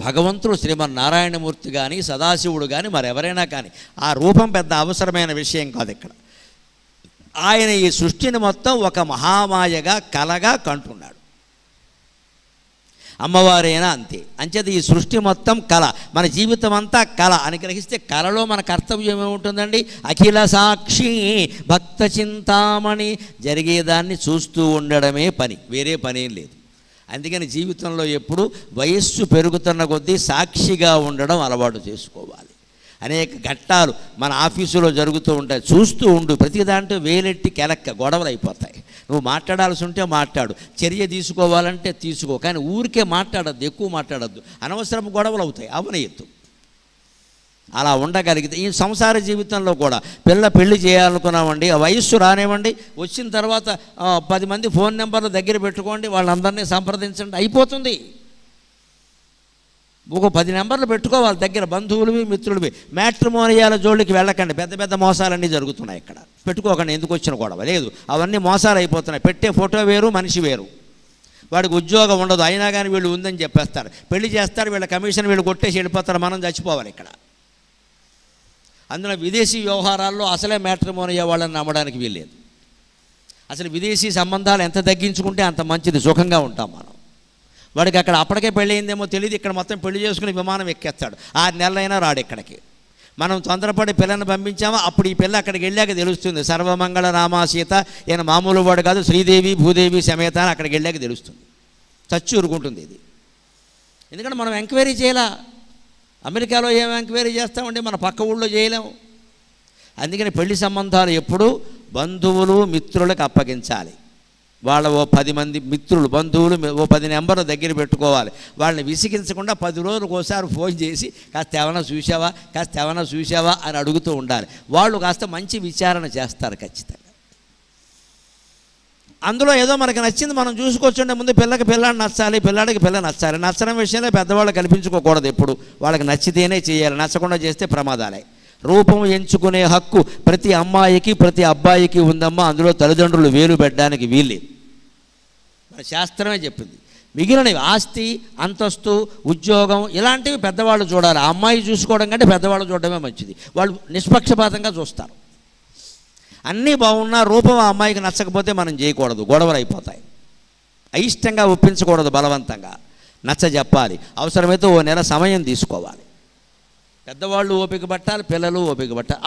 భగవంతుడు శ్రీమన్నారాయణమూర్తి కానీ సదాశివుడు కానీ మరెవరైనా కానీ ఆ రూపం పెద్ద అవసరమైన విషయం కాదు ఇక్కడ. ఆయన ఈ సృష్టిని మొత్తం ఒక మహామాయగా కళగా కంటున్నాడు. అమ్మవారైనా అంతే. అంచేత ఈ సృష్టి మొత్తం కళ, మన జీవితం అంతా కళ అని గ్రహిస్తే కళలో మన కర్తవ్యం ఏముంటుందండి? అఖిల సాక్షి భక్త చింతామణి, జరిగేదాన్ని చూస్తూ ఉండడమే పని, వేరే పనేం లేదు. అందుకని జీవితంలో ఎప్పుడు వయస్సు పెరుగుతున్న కొద్దీ సాక్షిగా ఉండడం అలవాటు చేసుకోవాలి. అనేక ఘట్టాలు మన ఆఫీసులో జరుగుతూ ఉంటాయి, చూస్తూ ఉండు. ప్రతి దాంట్లో వేలెట్టి కెలక్క గొడవలు అయిపోతాయి. నువ్వు మాట్లాడాల్సి ఉంటే మాట్లాడు, చర్య తీసుకోవాలంటే తీసుకో, కానీ ఊరికే మాట్లాడద్దు, ఎక్కువ మాట్లాడద్దు, అనవసరం గొడవలు అవుతాయి, అవనెత్తు. అలా ఉండగలిగితే ఈ సంసార జీవితంలో కూడా పెళ్ళి చేయాలనుకున్నామండి, ఆ వయస్సు రానివ్వండి, వచ్చిన తర్వాత 10 మంది ఫోన్ నెంబర్లు దగ్గర పెట్టుకోండి, వాళ్ళందరినీ సంప్రదించండి, అయిపోతుంది. ఒక 10 నెంబర్లు పెట్టుకోవాలి దగ్గర, బంధువులవి మిత్రులవి. మ్యాట్రిమోనియాల జోళ్ళకి వెళ్ళకండి, పెద్ద పెద్ద మోసాలన్నీ జరుగుతున్నాయి ఇక్కడ. పెట్టుకోకండి, ఎందుకు వచ్చిన గొడవ లేదు, అవన్నీ మోసాలు అయిపోతున్నాయి. పెట్టే ఫోటో వేరు, మనిషి వేరు. వాడికి ఉద్యోగం ఉండదు, అయినా కానీ వీళ్ళు ఉందని చెప్పేస్తారు, పెళ్లి చేస్తారు, వీళ్ళ కమిషన్ వీళ్ళు కొట్టేసి వెళ్ళిపోతారు, మనం చచ్చిపోవాలి ఇక్కడ. అందులో విదేశీ వ్యవహారాల్లో అసలే మ్యాట్రిమోనియా వాళ్ళని నమ్మడానికి వీల్లేదు. అసలు విదేశీ సంబంధాలు ఎంత తగ్గించుకుంటే అంత మంచిది, సుఖంగా ఉంటాం మనం. వాడికి అక్కడ అప్పటికే పెళ్ళి అయిందేమో తెలియదు, ఇక్కడ మొత్తం పెళ్లి చేసుకుని విమానం ఎక్కేస్తాడు, 6 నెలలైనా రాడు ఇక్కడికి. మనం తొందరపడి పిల్లని పంపించామో అప్పుడు ఈ పిల్ల అక్కడికి వెళ్ళాక తెలుస్తుంది, సర్వమంగళ రామ సీత, ఈయన మామూలు వాడు కాదు, శ్రీదేవి భూదేవి సమేత అని అక్కడికి వెళ్ళాక తెలుస్తుంది. చచ్చి ఊరుకుంటుంది ఇది. ఎందుకంటే మనం ఎంక్వైరీ చేయలే. అమెరికాలో ఏం ఎంక్వైరీ చేస్తామండి, మన పక్క ఊళ్ళో చేయలేము. అందుకని పెళ్లి సంబంధాలు ఎప్పుడూ బంధువులు మిత్రులకు అప్పగించాలి. వాళ్ళ ఓ 10 మంది మిత్రులు బంధువులు ఓ 10 నెంబర్లు దగ్గర పెట్టుకోవాలి. వాళ్ళని విసిగించకుండా 10 రోజులకు ఒకసారి ఫోన్ చేసి కాస్త ఏమైనా చూసావా అని అడుగుతూ ఉండాలి. వాళ్ళు కాస్త మంచి విచారణ చేస్తారు ఖచ్చితంగా. అందులో ఏదో మనకి నచ్చింది మనం చూసుకోవచ్చుండే, ముందు పిల్లకి పిల్లాడు నచ్చాలి, పిల్లాడికి పిల్ల నచ్చాలి. నచ్చడం విషయంలో పెద్దవాళ్ళు కల్పించుకోకూడదు, ఎప్పుడు వాళ్ళకి నచ్చితేనే చేయాలి, నచ్చకుండా చేస్తే ప్రమాదాలే. రూపం ఎంచుకునే హక్కు ప్రతి అమ్మాయికి ప్రతి అబ్బాయికి ఉందమ్మా, అందులో తల్లిదండ్రులు వేలు పెట్టడానికి వీల్లేదు, మన శాస్త్రమే చెప్పింది. మిగిలినవి ఆస్తి అంతస్తు ఉద్యోగం ఇలాంటివి పెద్దవాళ్ళు చూడాలి. ఆ అమ్మాయి చూసుకోవడం కంటే పెద్దవాళ్ళు చూడడమే మంచిది, వాళ్ళు నిష్పక్షపాతంగా చూస్తారు. అన్నీ బాగున్నా రూపం ఆ అమ్మాయికి నచ్చకపోతే మనం చేయకూడదు, గొడవలు అయిపోతాయి. అయిష్టంగా ఒప్పించకూడదు, బలవంతంగా నచ్చ చెప్పాలి. అవసరమైతే ఓ నెల సమయం తీసుకోవాలి. పెద్దవాళ్ళు ఓపిక పట్టాలి, పిల్లలు ఓపిక పట్టాలి.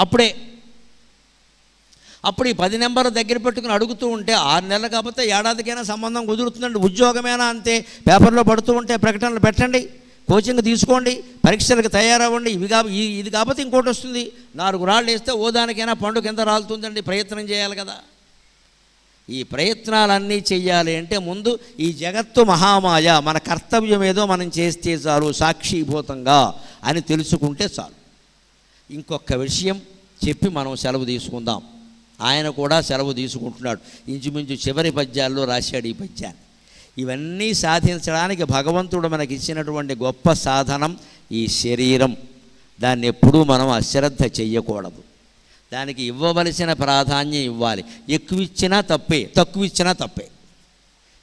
అప్పుడు ఈ 10 నెంబర్లు దగ్గర పెట్టుకుని అడుగుతూ ఉంటే 6 నెలలు కాకపోతే ఏడాదికైనా సంబంధం కుదురుతుందండి. ఉద్యోగమైనా అంతే, పేపర్లో పడుతూ ఉంటే ప్రకటనలు పెట్టండి, కోచింగ్ తీసుకోండి, పరీక్షలకు తయారవ్వండి. ఇది కాకపోతే ఇంకోటి వస్తుంది, 4 రాళ్ళు వేస్తే ఓ దానికైనా పండు కింద రాలుతుందండి. ప్రయత్నం చేయాలి కదా. ఈ ప్రయత్నాలన్నీ చెయ్యాలి అంటే ముందు ఈ జగత్తు మహామాయ, మన కర్తవ్యం ఏదో మనం చేస్తే చాలు, సాక్షిభూతంగా అని తెలుసుకుంటే చాలు. ఇంకొక విషయం చెప్పి మనం సెలవు తీసుకుందాం. ఆయన కూడా సెలవు తీసుకుంటున్నాడు. ఇంచుమించు చివరి పద్యాల్లో రాశాడు ఈ పద్యాన్ని. ఇవన్నీ సాధించడానికి భగవంతుడు మనకి ఇచ్చినటువంటి గొప్ప సాధనం ఈ శరీరం. దాన్ని ఎప్పుడూ మనం అశ్రద్ధ చెయ్యకూడదు. దానికి ఇవ్వవలసిన ప్రాధాన్యం ఇవ్వాలి. ఎక్కువ ఇచ్చినా తప్పే, తక్కువ ఇచ్చినా తప్పే.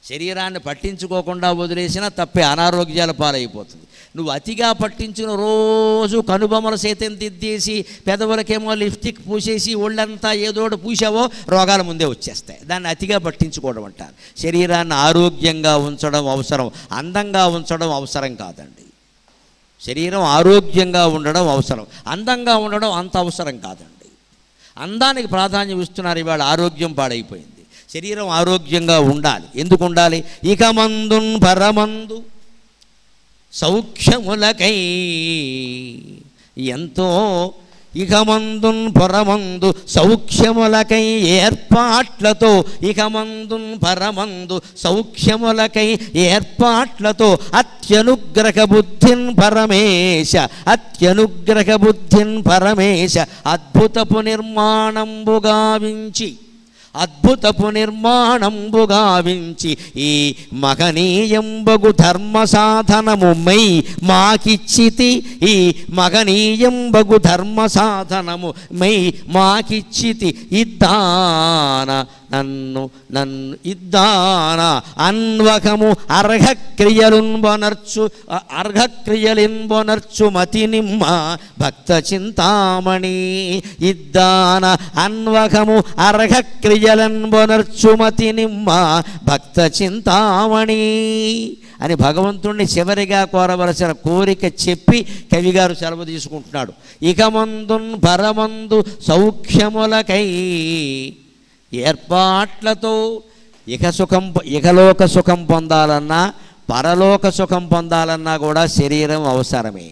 శరీరాన్ని పట్టించుకోకుండా వదిలేసినా తప్పే, అనారోగ్యాల పాలైపోతుంది. నువ్వు అతిగా పట్టించిన రోజు కనుబొమ్మల సైతం దిద్దేసి పెదవులకేమో లిప్స్టిక్ పూసేసి ఒళ్ళంతా ఏదోటి పూసావో రోగాల ముందే వచ్చేస్తాయి. దాన్ని అతిగా పట్టించుకోవడం అంటారు. శరీరాన్ని ఆరోగ్యంగా ఉంచడం అవసరం, అందంగా ఉంచడం అవసరం కాదండి. శరీరం ఆరోగ్యంగా ఉండడం అవసరం, అందంగా ఉండడం అంత అవసరం కాదండి. అందానికి ప్రాధాన్యం ఇస్తున్నారు, ఇవాళ ఆరోగ్యం పాడైపోయింది. శరీరం ఆరోగ్యంగా ఉండాలి. ఎందుకు ఉండాలి? ఇక మందున్ పరమందు సౌఖ్యములకై ఎంతో, ఇక మందున్ పరమందు సౌఖ్యములకై ఏర్పాట్లతో, ఇక మందున్ పరమందు సౌఖ్యములకై ఏర్పాట్లతో అత్యనుగ్రహ బుద్ధిన్ పరమేశ, అత్యనుగ్రహ బుద్ధిన్ పరమేశ అద్భుతపు నిర్మాణంబు గావించి, అద్భుతపు నిర్మాణంబు గావించి ఈ మహనీయంబగు ధర్మ సాధనము మై మాకిచ్చితి, ఈ మహనీయంబగు ధర్మ సాధనము మై మాకిచ్చితి ఇద్దాన నన్ను నన్ను ఇద్దాన అన్వకము అర్హక్రియలుంబొనర్చు, అర్హక్రియలింబొనర్చు మతి నిమ్మ భక్త చింతామణి. ఇద్దాన అన్వకము అర్హక్రియలంబొనర్చు మతి నిమ్మ భక్త చింతామణి అని భగవంతుణ్ణి చివరిగా కోరవలసిన కోరిక చెప్పి కవిగారు సెలవు తీసుకుంటున్నాడు. ఇక మందున్ పరమందు సౌఖ్యములకై ఏర్పాట్లతో, ఇహలోక సుఖం పొందాలన్నా పరలోక సుఖం పొందాలన్నా కూడా శరీరం అవసరమే.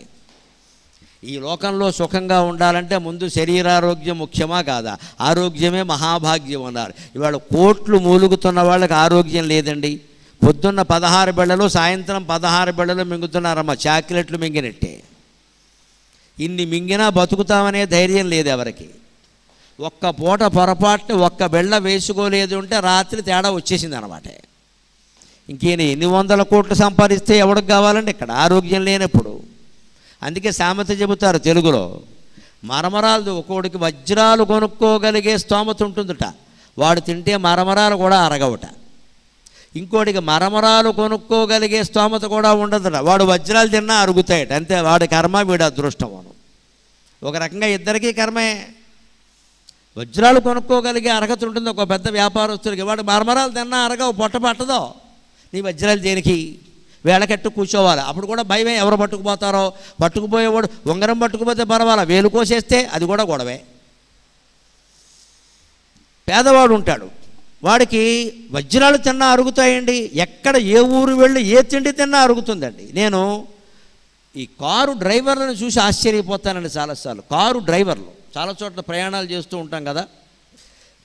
ఈ లోకంలో సుఖంగా ఉండాలంటే ముందు శరీరారోగ్యం ముఖ్యమా కాదా? ఆరోగ్యమే మహాభాగ్యం అన్నారు. ఇవాళ కోట్లు మూలుగుతున్న వాళ్ళకి ఆరోగ్యం లేదండి. పొద్దున్న 16 బిళ్ళలు, సాయంత్రం 16 బిళ్ళలు మింగుతున్నారమ్మ, చాక్లెట్లు మింగినట్టే. ఇన్ని మింగినా బతుకుతామనే ధైర్యం లేదు ఎవరికి. ఒక్క పూట పొరపాటుని ఒక్క బిళ్ళ వేసుకోలేదు అంటే రాత్రి తేడా వచ్చేసింది అనమాట. ఇంకేన ఎన్ని వందల కోట్లు సంపాదిస్తే ఎవరికి కావాలండి ఇక్కడ ఆరోగ్యం లేనప్పుడు? అందుకే సామెత చెబుతారు తెలుగులో, మరమరాలు ఒక్కోడికి వజ్రాలు కొనుక్కోగలిగే స్తోమత ఉంటుందట, వాడు తింటే మరమరాలు కూడా అరగవుట. ఇంకోటికి మరమరాలు కొనుక్కోగలిగే స్తోమత కూడా ఉండదుట, వాడు వజ్రాలు తిన్నా అరుగుతాయట. అంతే, వాడి కర్మ వీడు అదృష్టం అను. ఒక రకంగా ఇద్దరికీ కర్మే. వజ్రాలు కొనుక్కోగలిగే అర్హత ఉంటుంది ఒక పెద్ద వ్యాపారస్తుడికి, వాడు మరమరాలు తిన్నా అరగవు, పొట్ట పట్టదో. నీ వజ్రాలు దేనికి? వేళకెట్టు కూర్చోవాలి. అప్పుడు కూడా భయమే, ఎవరు పట్టుకుపోతారో. పట్టుకుపోయేవాడు ఉంగరం పట్టుకుపోతే పర్వాలా, వేలు కోసేస్తే అది కూడా గొడవే. పేదవాడు ఉంటాడు, వాడికి వజ్రాలు తిన్నా అరుగుతాయండి. ఎక్కడ ఏ ఊరు వెళ్ళి ఏ తిండి తిన్నా అరుగుతుందండి. నేను ఈ కారు డ్రైవర్లను చూసి ఆశ్చర్యపోతానండి చాలాసార్లు. కారు డ్రైవర్లు చాలా చోట్ల ప్రయాణాలు చేస్తూ ఉంటాం కదా,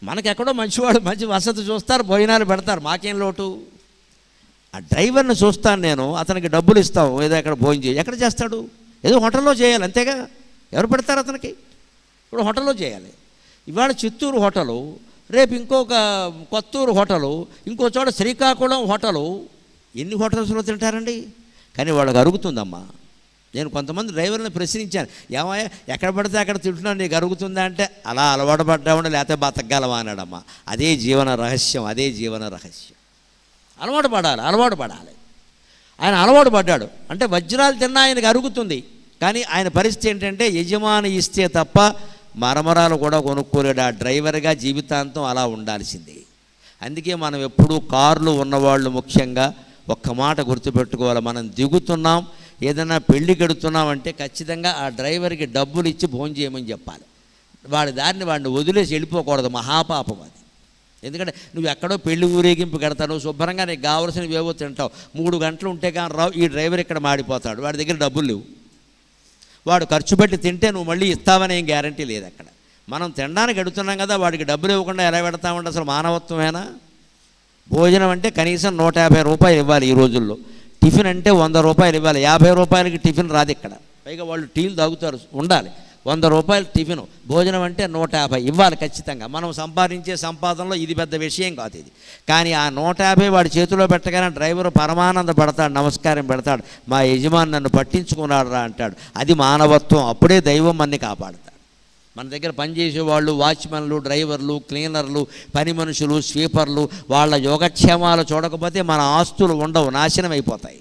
మనకెక్కడో మంచివాడు మంచి వసతి చూస్తారు, భోజనాలు పెడతారు, మాకేం లోటు. ఆ డ్రైవర్ని చూస్తాను నేను, అతనికి డబ్బులు ఇస్తాం, ఏదో ఎక్కడ భోజనం చేయి. ఎక్కడ చేస్తాడు? ఏదో హోటల్లో చేయాలి అంతేగా. ఎవరు పెడతారు అతనికి? ఇప్పుడు హోటల్లో చేయాలి. ఇవాళ చిత్తూరు హోటలు, రేపు ఇంకొక కొత్తూరు హోటలు, ఇంకో చోట శ్రీకాకుళం హోటలు. ఎన్ని హోటల్స్లో తింటారండి? కానీ వాళ్ళకి అరుగుతుందమ్మా. నేను కొంతమంది డ్రైవర్ని ప్రశ్నించాను, ఏమయ్యా ఎక్కడ పడితే అక్కడ తింటున్నాను, నీకు అరుగుతుందా అంటే, అలా అలవాటు పడ్డామని లేకపోతే బతకగలవా అన్నాడమ్మా. అదే జీవన రహస్యం, అదే జీవన రహస్యం. అలవాటు పడాలి. ఆయన అలవాటు పడ్డాడు అంటే వజ్రాలు తిన్నా ఆయనకు అరుగుతుంది. కానీ ఆయన పరిస్థితి ఏంటంటే యజమాని ఇస్తే తప్ప మరమరాలు కూడా కొనుక్కోలేడు. ఆ డ్రైవర్గా జీవితాంతం అలా ఉండాల్సిందే. అందుకే మనం ఎప్పుడూ కార్లు ఉన్నవాళ్ళు ముఖ్యంగా ఒక్క మాట గుర్తుపెట్టుకోవాలి, మనం దిగుతున్నాం, ఏదైనా పెళ్లి కడుతున్నామంటే ఖచ్చితంగా ఆ డ్రైవర్కి డబ్బులు ఇచ్చి భోజనం చేయమని చెప్పాలి. వాడి దారిని వాడిని వదిలేసి వెళ్ళిపోకూడదు, మహాపాపం అది. ఎందుకంటే నువ్వు ఎక్కడో పెళ్లి ఊరేగింపు కడతావు, శుభ్రంగా నీకు కావలసినవి ఏవో తింటావు, 3 గంటలు ఉంటే కానీ రావు. ఈ డ్రైవర్ ఇక్కడ మాడిపోతాడు, వాడి దగ్గర డబ్బులు లేవు, వాడు ఖర్చు పెట్టి తింటే నువ్వు మళ్ళీ ఇస్తావని ఏం గ్యారంటీ లేదు అక్కడ. మనం తినడానికి అడుగుతున్నాం కదా, వాడికి డబ్బులు ఇవ్వకుండా ఎలా పెడతామంటే అసలు మానవత్వమేనా? భోజనం అంటే కనీసం 150 రూపాయలు ఇవ్వాలి ఈ రోజుల్లో. టిఫిన్ అంటే 100 రూపాయలు ఇవ్వాలి. 50 రూపాయలకి టిఫిన్ రాదు ఇక్కడ. పైగా వాళ్ళు టీలు తాగుతారు, ఉండాలి. 100 రూపాయలు టిఫిను, భోజనం అంటే 150 ఇవ్వాలి ఖచ్చితంగా. మనం సంపాదించే సంపాదనలో ఇది పెద్ద విషయం కాదు ఇది. కానీ ఆ 150 వాడి చేతిలో పెట్టగానే డ్రైవరు పరమానంద పడతాడు, నమస్కారం పెడతాడు, మా యజమాని నన్ను పట్టించుకున్నాడు రా అంటాడు. అది మానవత్వం. అప్పుడే దైవం అన్ని కాపాడుతాడు. మన దగ్గర పనిచేసేవాళ్ళు, వాచ్మెన్లు, డ్రైవర్లు, క్లీనర్లు, పని మనుషులు, స్వీపర్లు, వాళ్ళ యోగక్షేమాలు చూడకపోతే మన ఆస్తులు ఉండవు, నాశనం అయిపోతాయి.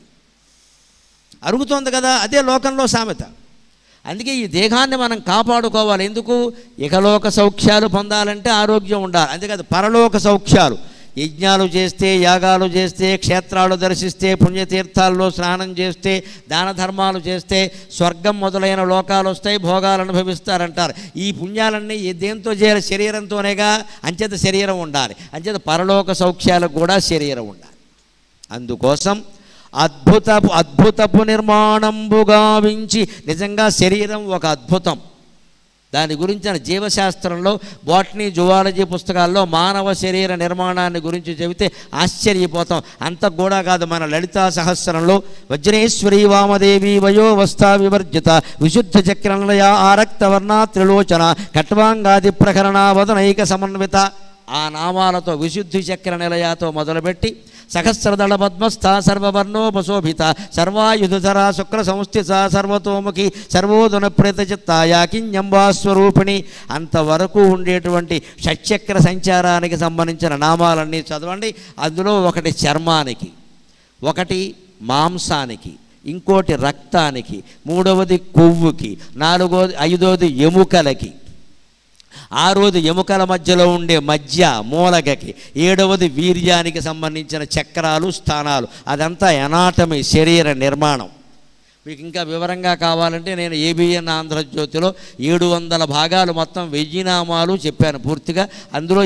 అరుగుతోంది కదా, అదే లోకంలో సామెత. అందుకే ఈ దేహాన్ని మనం కాపాడుకోవాలి. ఎందుకు? ఇహలోక సౌఖ్యాలు పొందాలంటే ఆరోగ్యం ఉండాలి. అంతేకాదు పరలోక సౌఖ్యాలు, యజ్ఞాలు చేస్తే, యాగాలు చేస్తే, క్షేత్రాలు దర్శిస్తే, పుణ్యతీర్థాల్లో స్నానం చేస్తే, దాన ధర్మాలు చేస్తే స్వర్గం మొదలైన లోకాలు వస్తాయి, భోగాలు అనుభవిస్తారంటారు. ఈ పుణ్యాలన్నీ దేంతో చేయాలి? శరీరంతోనేగా. అంచేత శరీరం ఉండాలి. అంచేత పరలోక సౌఖ్యాలకు కూడా శరీరం ఉండాలి. అందుకోసం అద్భుతపు నిర్మాణంబు గావించి, నిజంగా శరీరం ఒక అద్భుతం. దాని గురించిన జీవశాస్త్రంలో, బాటనీ, జువాలజీ పుస్తకాల్లో మానవ శరీర నిర్మాణాన్ని గురించి చెబితే ఆశ్చర్యపోతాం. అంత కూడా కాదు, మన లలితా సహస్రంలో వజ్రేశ్వరీ వామదేవి వయోవస్థా వివర్జిత విశుద్ధ చక్రనిలయ ఆరక్తవర్ణ త్రిలోచన ఖట్వాంగాది ప్రకరణ వదనైక సమన్విత, ఆ నామాలతో విశుద్ధి చక్ర నిలయతో మొదలుపెట్టి సహస్రదళ పద్మస్థ సర్వవర్ణోపశోభిత సర్వాయుధరా శుక్ర సంస్థిత సర్వతోముఖి సర్వోదన ప్రేతచిత్తాయ కింజంబాస్వరూపిణి అంతవరకు ఉండేటువంటి షట్చక్ర సంచారానికి సంబంధించిన నామాలన్నీ చదవండి. అందులో ఒకటి చర్మానికి, ఒకటి మాంసానికి, ఇంకోటి రక్తానికి, మూడవది కొవ్వుకి, ఐదవది ఎముకలకి, ఆరోది ఎముకల మధ్యలో ఉండే మధ్య మూలకకి, ఏడవది వీర్యానికి సంబంధించిన చక్రాలు, స్థానాలు. అదంతా ఎనాటమీ, శరీర నిర్మాణం. మీకు ఇంకా వివరంగా కావాలంటే నేను ఏబిఎన్ ఆంధ్రజ్యోతిలో 700 భాగాలు, మొత్తం 1000 నామాలు చెప్పాను పూర్తిగా. అందులో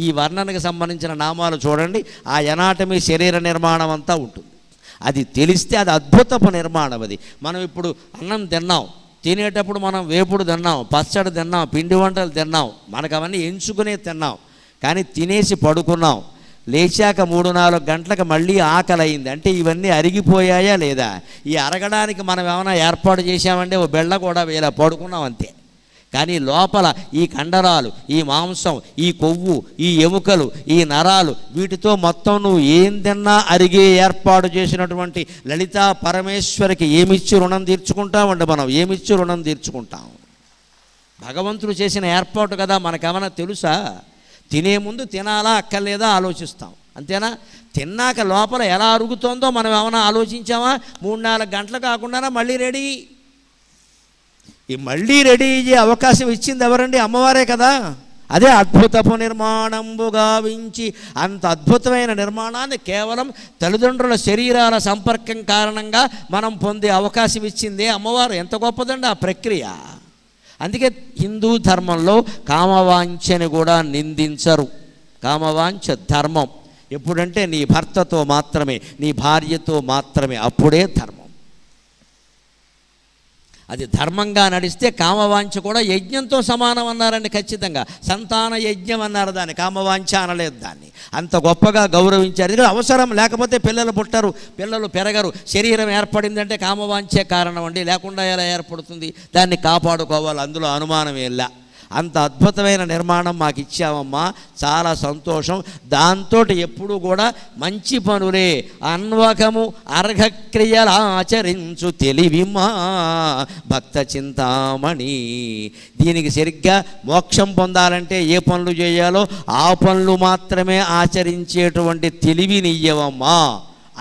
ఈ వర్ణనకు సంబంధించిన నామాలు చూడండి. ఆ ఎనాటమీ, శరీర నిర్మాణం అంతా ఉంటుంది. అది తెలిస్తే అది అద్భుతపు నిర్మాణం. అది మనం ఇప్పుడు అన్నం తిన్నాం, తినేటప్పుడు మనం వేపుడు తిన్నాం, పచ్చడి తిన్నాం, పిండి వంటలు తిన్నాం, మనకు అవన్నీ ఎంచుకునే తిన్నాం. కానీ తినేసి పడుకున్నాం, లేచాక 3-4 గంటలకు మళ్ళీ ఆకలి అయింది అంటే ఇవన్నీ అరిగిపోయాయా లేదా? ఈ అరగడానికి మనం ఏమైనా ఏర్పాటు చేశామంటే ఓ బెళ్ళ కూడా వేలా పడుకున్నాం అంతే. కానీ లోపల ఈ కండరాలు, ఈ మాంసం, ఈ కొవ్వు, ఈ ఎముకలు, ఈ నరాలు, వీటితో మొత్తం నువ్వు ఏం తిన్నా అరిగే ఏర్పాటు చేసినటువంటి లలితా పరమేశ్వరికి ఏమిచ్చి రుణం తీర్చుకుంటామండి మనం? ఏమిచ్చి రుణం తీర్చుకుంటాం? భగవంతుడు చేసిన ఏర్పాటు కదా. మనకేమైనా తెలుసా? తినే ముందు తినాలా అక్కర్లేదా ఆలోచిస్తాం, అంతేనా? తిన్నాక లోపల ఎలా అరుగుతోందో మనం ఏమైనా ఆలోచించామా? 3-4 గంటలు కాకుండా మళ్ళీ రెడీ. ఈ మళ్ళీ రెడీ అయ్యే అవకాశం ఇచ్చింది ఎవరండి? అమ్మవారే కదా. అదే అద్భుతపు నిర్మాణంబు గావించి, అంత అద్భుతమైన నిర్మాణాన్ని కేవలం తల్లిదండ్రుల శరీరాల సంపర్కం కారణంగా మనం పొందే అవకాశం ఇచ్చిందే అమ్మవారు. ఎంత గొప్పదండి ఆ ప్రక్రియ. అందుకే హిందూ ధర్మంలో కామవాంఛని కూడా నిందించరు. కామవాంఛ ధర్మం. ఎప్పుడంటే నీ భర్తతో మాత్రమే, నీ భార్యతో మాత్రమే, అప్పుడే ధర్మం. అది ధర్మంగా నడిస్తే కామవాంఛ కూడా యజ్ఞంతో సమానం అన్నారండి. ఖచ్చితంగా సంతాన యజ్ఞం అన్నారు దాన్ని, కామవాంఛ అనలేదు దాన్ని. అంత గొప్పగా గౌరవించారు. ఇది అవసరం, లేకపోతే పిల్లలు పుట్టరు, పిల్లలు పెరగరు. శరీరం ఏర్పడిందంటే కామవాంఛే కారణం అండి, లేకుండా ఎలా ఏర్పడుతుంది? దాన్ని కాపాడుకోవాలి, అందులో అనుమానం ఎలా. అంత అద్భుతమైన నిర్మాణం మాకు ఇచ్చావమ్మా, చాలా సంతోషం. దాంతో ఎప్పుడు కూడా మంచి పనులే, అన్వకము అర్ఘక్రియలు ఆచరించు తెలివిమా భక్త చింతామణి. దీనికి సరిగ్గా మోక్షం పొందాలంటే ఏ పనులు చేయాలో ఆ పనులు మాత్రమే ఆచరించేటువంటి తెలివినియ్యవమ్మా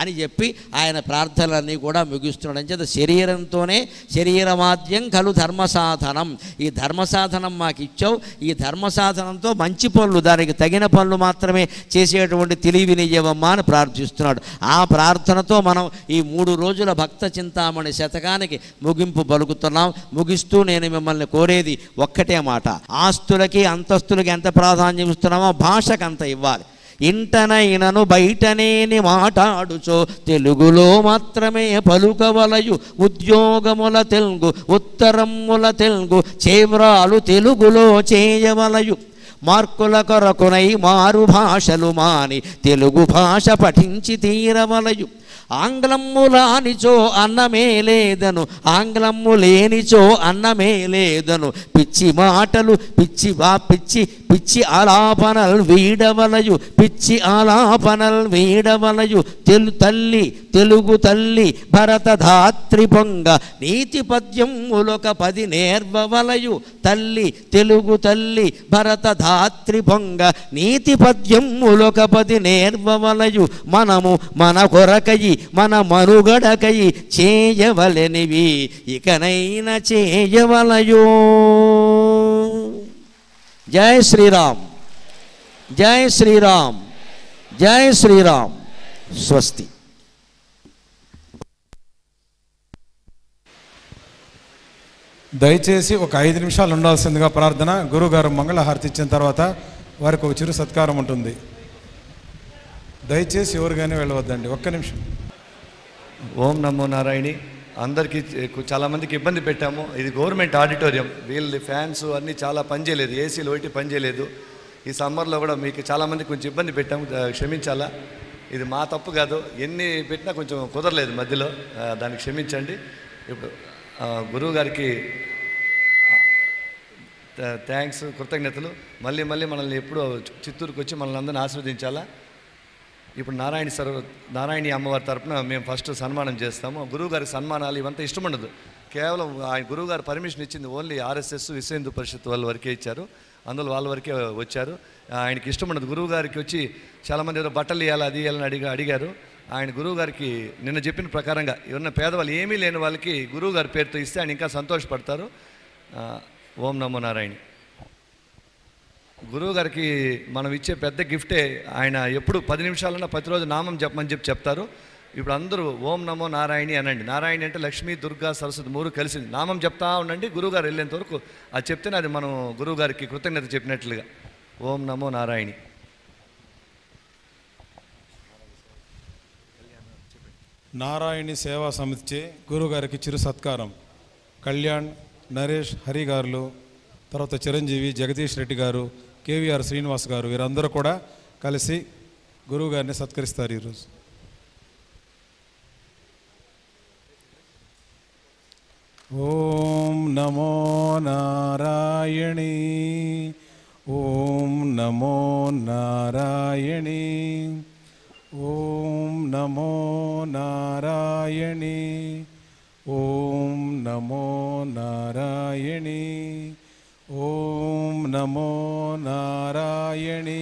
అని చెప్పి ఆయన ప్రార్థనలన్నీ కూడా ముగిస్తున్నాడు. అంచేత శరీరంతోనే శరీరమాద్యం కలు ధర్మసాధనం. ఈ ధర్మసాధనం మాకు ఇచ్చావు, ఈ ధర్మసాధనంతో మంచి పనులు, దానికి తగిన పనులు మాత్రమే చేసేటువంటి తెలివినియ్యవమ్మా అని ప్రార్థిస్తున్నాడు. ఆ ప్రార్థనతో మనం ఈ 3 రోజుల భక్త చింతామణి శతకానికి ముగింపు పలుకుతున్నాం. ముగిస్తూ నేను మిమ్మల్ని కోరేది ఒక్కటే మాట. ఆస్తులకి అంతస్తులకి ఎంత ప్రాధాన్యం ఇస్తున్నామో భాషకు అంత ఇవ్వాలి. ఇంటనైనను బయటనేని మాటాడుచో తెలుగులో మాత్రమే పలుకవలయు. ఉద్యోగముల తెలుగు, ఉత్తరముల తెలుగు, చేవ్రాలు తెలుగులో చేయవలయు. మార్కుల కొరకునై మారు భాషలు మాని తెలుగు భాష పఠించి తీరవలయు. ఆంగ్లమ్ము లానిచో అన్నమే లేదను, ఆంగ్లమ్ము లేనిచో అన్నమే లేదను, పిచ్చి మాటలు పిచ్చి పిచ్చి ఆలాపనల్ వీడవలయు, పిచ్చి ఆలాపనల్ వీడవలయు, తెలుగు తల్లి భరతధాత్రి పొంగ నీతి పద్యములొక 10 నేర్వవలయు, తెలుగు తల్లి భరతధాత్రి పొంగ నీతి పద్యములొక 10 నేర్వవలయు, మనము మన కొరకయి మన మనుగడకయి చేయవలెనివి ఇకనైనా చేయవలయు. జై శ్రీరామ్, జై శ్రీరామ్, జై శ్రీరామ్. స్వస్తి. దయచేసి ఒక 5 నిమిషాలు ఉండాల్సిందిగా ప్రార్థన. గురుగారు మంగళహారతి ఇచ్చిన తర్వాత వారికి ఒక చిరు సత్కారం ఉంటుంది. దయచేసి ఎవరుగానే వెళ్ళవద్దండి, ఒక్క నిమిషం. ఓం నమో నారాయణి. అందరికీ చాలామందికి ఇబ్బంది పెట్టాము. ఇది గవర్నమెంట్ ఆడిటోరియం, వీళ్ళ ఫ్యాన్స్ అన్నీ చాలా పనిచేయలేదు, ఏసీలు ఒకటి పనిచేయలేదు. ఈ సమ్మర్లో కూడా మీకు చాలామంది కొంచెం ఇబ్బంది పెట్టాము, క్షమించాలా. ఇది మా తప్పు కాదు, ఎన్ని పెట్టినా కొంచెం కుదరలేదు మధ్యలో, దానికి క్షమించండి. ఇప్పుడు గురువు గారికి థ్యాంక్స్, కృతజ్ఞతలు. మళ్ళీ మనల్ని ఎప్పుడూ చిత్తూరుకు వచ్చి మనల్ని అందరిని ఆశీర్వదించాలా. ఇప్పుడు నారాయణి అమ్మవారి తరఫున మేము ఫస్ట్ సన్మానం చేస్తాము. గురువుగారికి సన్మానాలు ఇవంతా ఇష్టం ఉండదు, కేవలం ఆయన గురువుగారు పర్మిషన్ ఇచ్చింది ఓన్లీ ఆర్ఎస్ఎస్ విశ్వ హిందూ పరిషత్ వాళ్ళ వరకే ఇచ్చారు, అందులో వాళ్ళ వరకే వచ్చారు. ఆయనకి ఇష్టం ఉండదు. గురువుగారికి వచ్చి చాలామంది ఏదో బట్టలు ఇవ్వాలి అది ఇవ్వాలని అడిగారు. ఆయన గురువుగారికి నిన్న చెప్పిన ప్రకారంగా ఎవరైనా పేదవాళ్ళు ఏమీ లేని వాళ్ళకి గురువుగారి పేరుతో ఇస్తే ఆయన ఇంకా సంతోషపడతారు. ఓం నమో నారాయణ. గురువుగారికి మనం ఇచ్చే పెద్ద గిఫ్టే, ఆయన ఎప్పుడు 10 నిమిషాలన్నా ప్రతిరోజు నామం చెప్పమని చెప్తారు. ఇప్పుడు అందరూ ఓం నమో నారాయణి అనండి. నారాయణి అంటే లక్ష్మీ, దుర్గా, సరస్వతి 3 కలిసి నామం చెప్తా ఉండండి. గురువుగారు వెళ్ళేంత వరకు అది చెప్తేనే అది మనం గురువుగారికి కృతజ్ఞత చెప్పినట్లుగా. ఓం నమో నారాయణి. నారాయణి సేవా సమితిచే గురువుగారికి చిరు సత్కారం. కళ్యాణ్, నరేష్, హరి గారులు, తర్వాత చిరంజీవి, జగదీష్ రెడ్డి గారు, కేవీఆర్ శ్రీనివాస్ గారు, వీరందరూ కూడా కలిసి గురువు గారిని సత్కరిస్తారు ఈరోజు. ఓం నమో నారాయణి, ఓం నమో నారాయణి, ఓం నమో నారాయణి, ఓం నమో నారాయణి, ఓం నమో నారాయణి,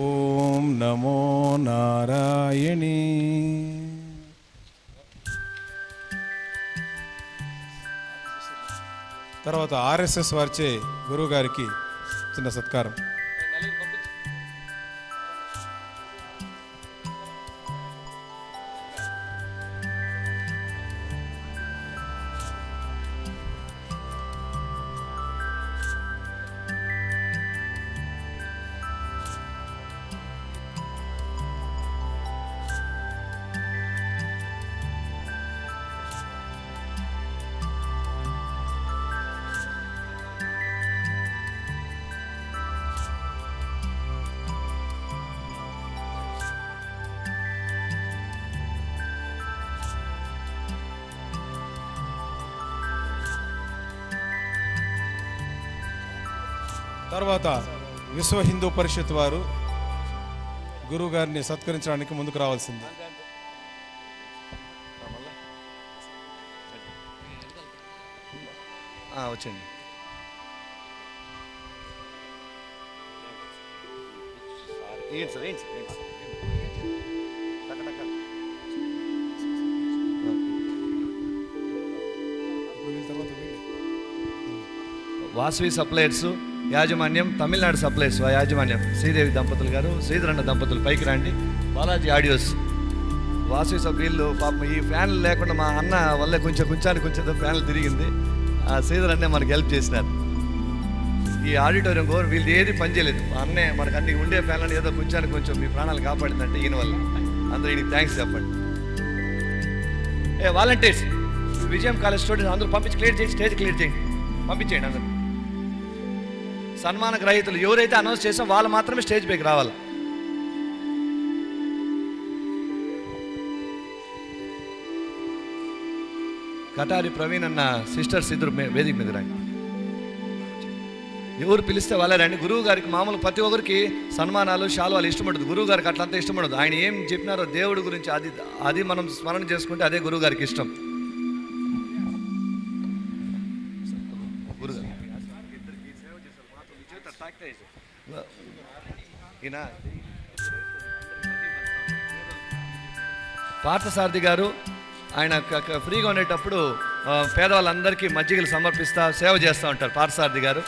ఓం నమో నారాయణి. తర్వాత ఆర్ఎస్ఎస్ వారిచే గురువు గారికి చిన్న సత్కారం. తర్వాత విశ్వ హిందూ పరిషత్ వారు గురువు గారిని సత్కరించడానికి ముందుకు రావాల్సింది. వచ్చండి. వాసవి సప్లయర్స్ యాజమాన్యం, తమిళనాడు సప్లయర్స్ యాజమాన్యం, శ్రీదేవి దంపతులు గారు, శ్రీధరన్న దంపతులు పైకి రండి. బాలాజీ ఆడియోస్, వాసవి సభ్యులు. పాపం ఈ ఫ్యాన్లు లేకుండా మా అన్న వల్ల కొంచెం ఫ్యాన్లు తిరిగింది. శ్రీధరన్నే మనకు హెల్ప్ చేసినారు. ఈ ఆడిటోరియం గోర్ వీళ్ళు ఏది పనిచేయలేదు. మా అన్నే మనకు అన్ని ఉండే ఫ్యాన్లను ఏదో కొంచెం మీ ప్రాణాలు కాపాడిందంటే ఈయన వల్ల. అందరూ ఈయనకి థ్యాంక్స్ చెప్పండి. వాలంటీర్స్, విజయం కాలేజ్ స్టూడెంట్స్ అందరూ పంపించి క్లియర్ చేసి స్టేజ్ క్లియర్ చేయండి, పంపించేయండి అందరూ. సన్మాన గ్రహీతలు ఎవరైతే అనౌన్స్ చేసాం వాళ్ళు మాత్రమే స్టేజ్ పైకి రావాలి. కటారి ప్రవీణ్ అన్న సిస్టర్స్ ఇద్దరు వేదిక మీద రండి. ఎవరు పిలిస్తే వాళ్ళే రండి. గురువు గారికి మామూలు ప్రతి ఒక్కరికి సన్మానాలు శాలువాలు ఇష్టం ఉంటుంది. గురువు గారికి అట్లంతా ఇష్టం ఉండదు. ఆయన ఏం చెప్పినారో దేవుడి గురించి అది మనం స్మరణ చేసుకుంటే అదే గురువు గారికి ఇష్టం. పార్థసారథి గారు ఆయన ఫ్రీగా ఉండేటప్పుడు పేదవాళ్ళందరికీ మజ్జిగలు సమర్పిస్తా సేవ చేస్తూ ఉంటారు. పార్థసారథి గారు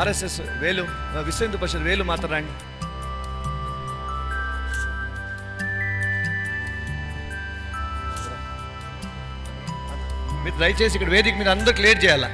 ఆర్ఎస్ఎస్ వేలు విశ్వ హిందూ పరిషత్ వేలు మాత్రం రండి. మీరు దయచేసి ఇక్కడ వేదిక మీద అందరూ క్లియర్ చేయాలా.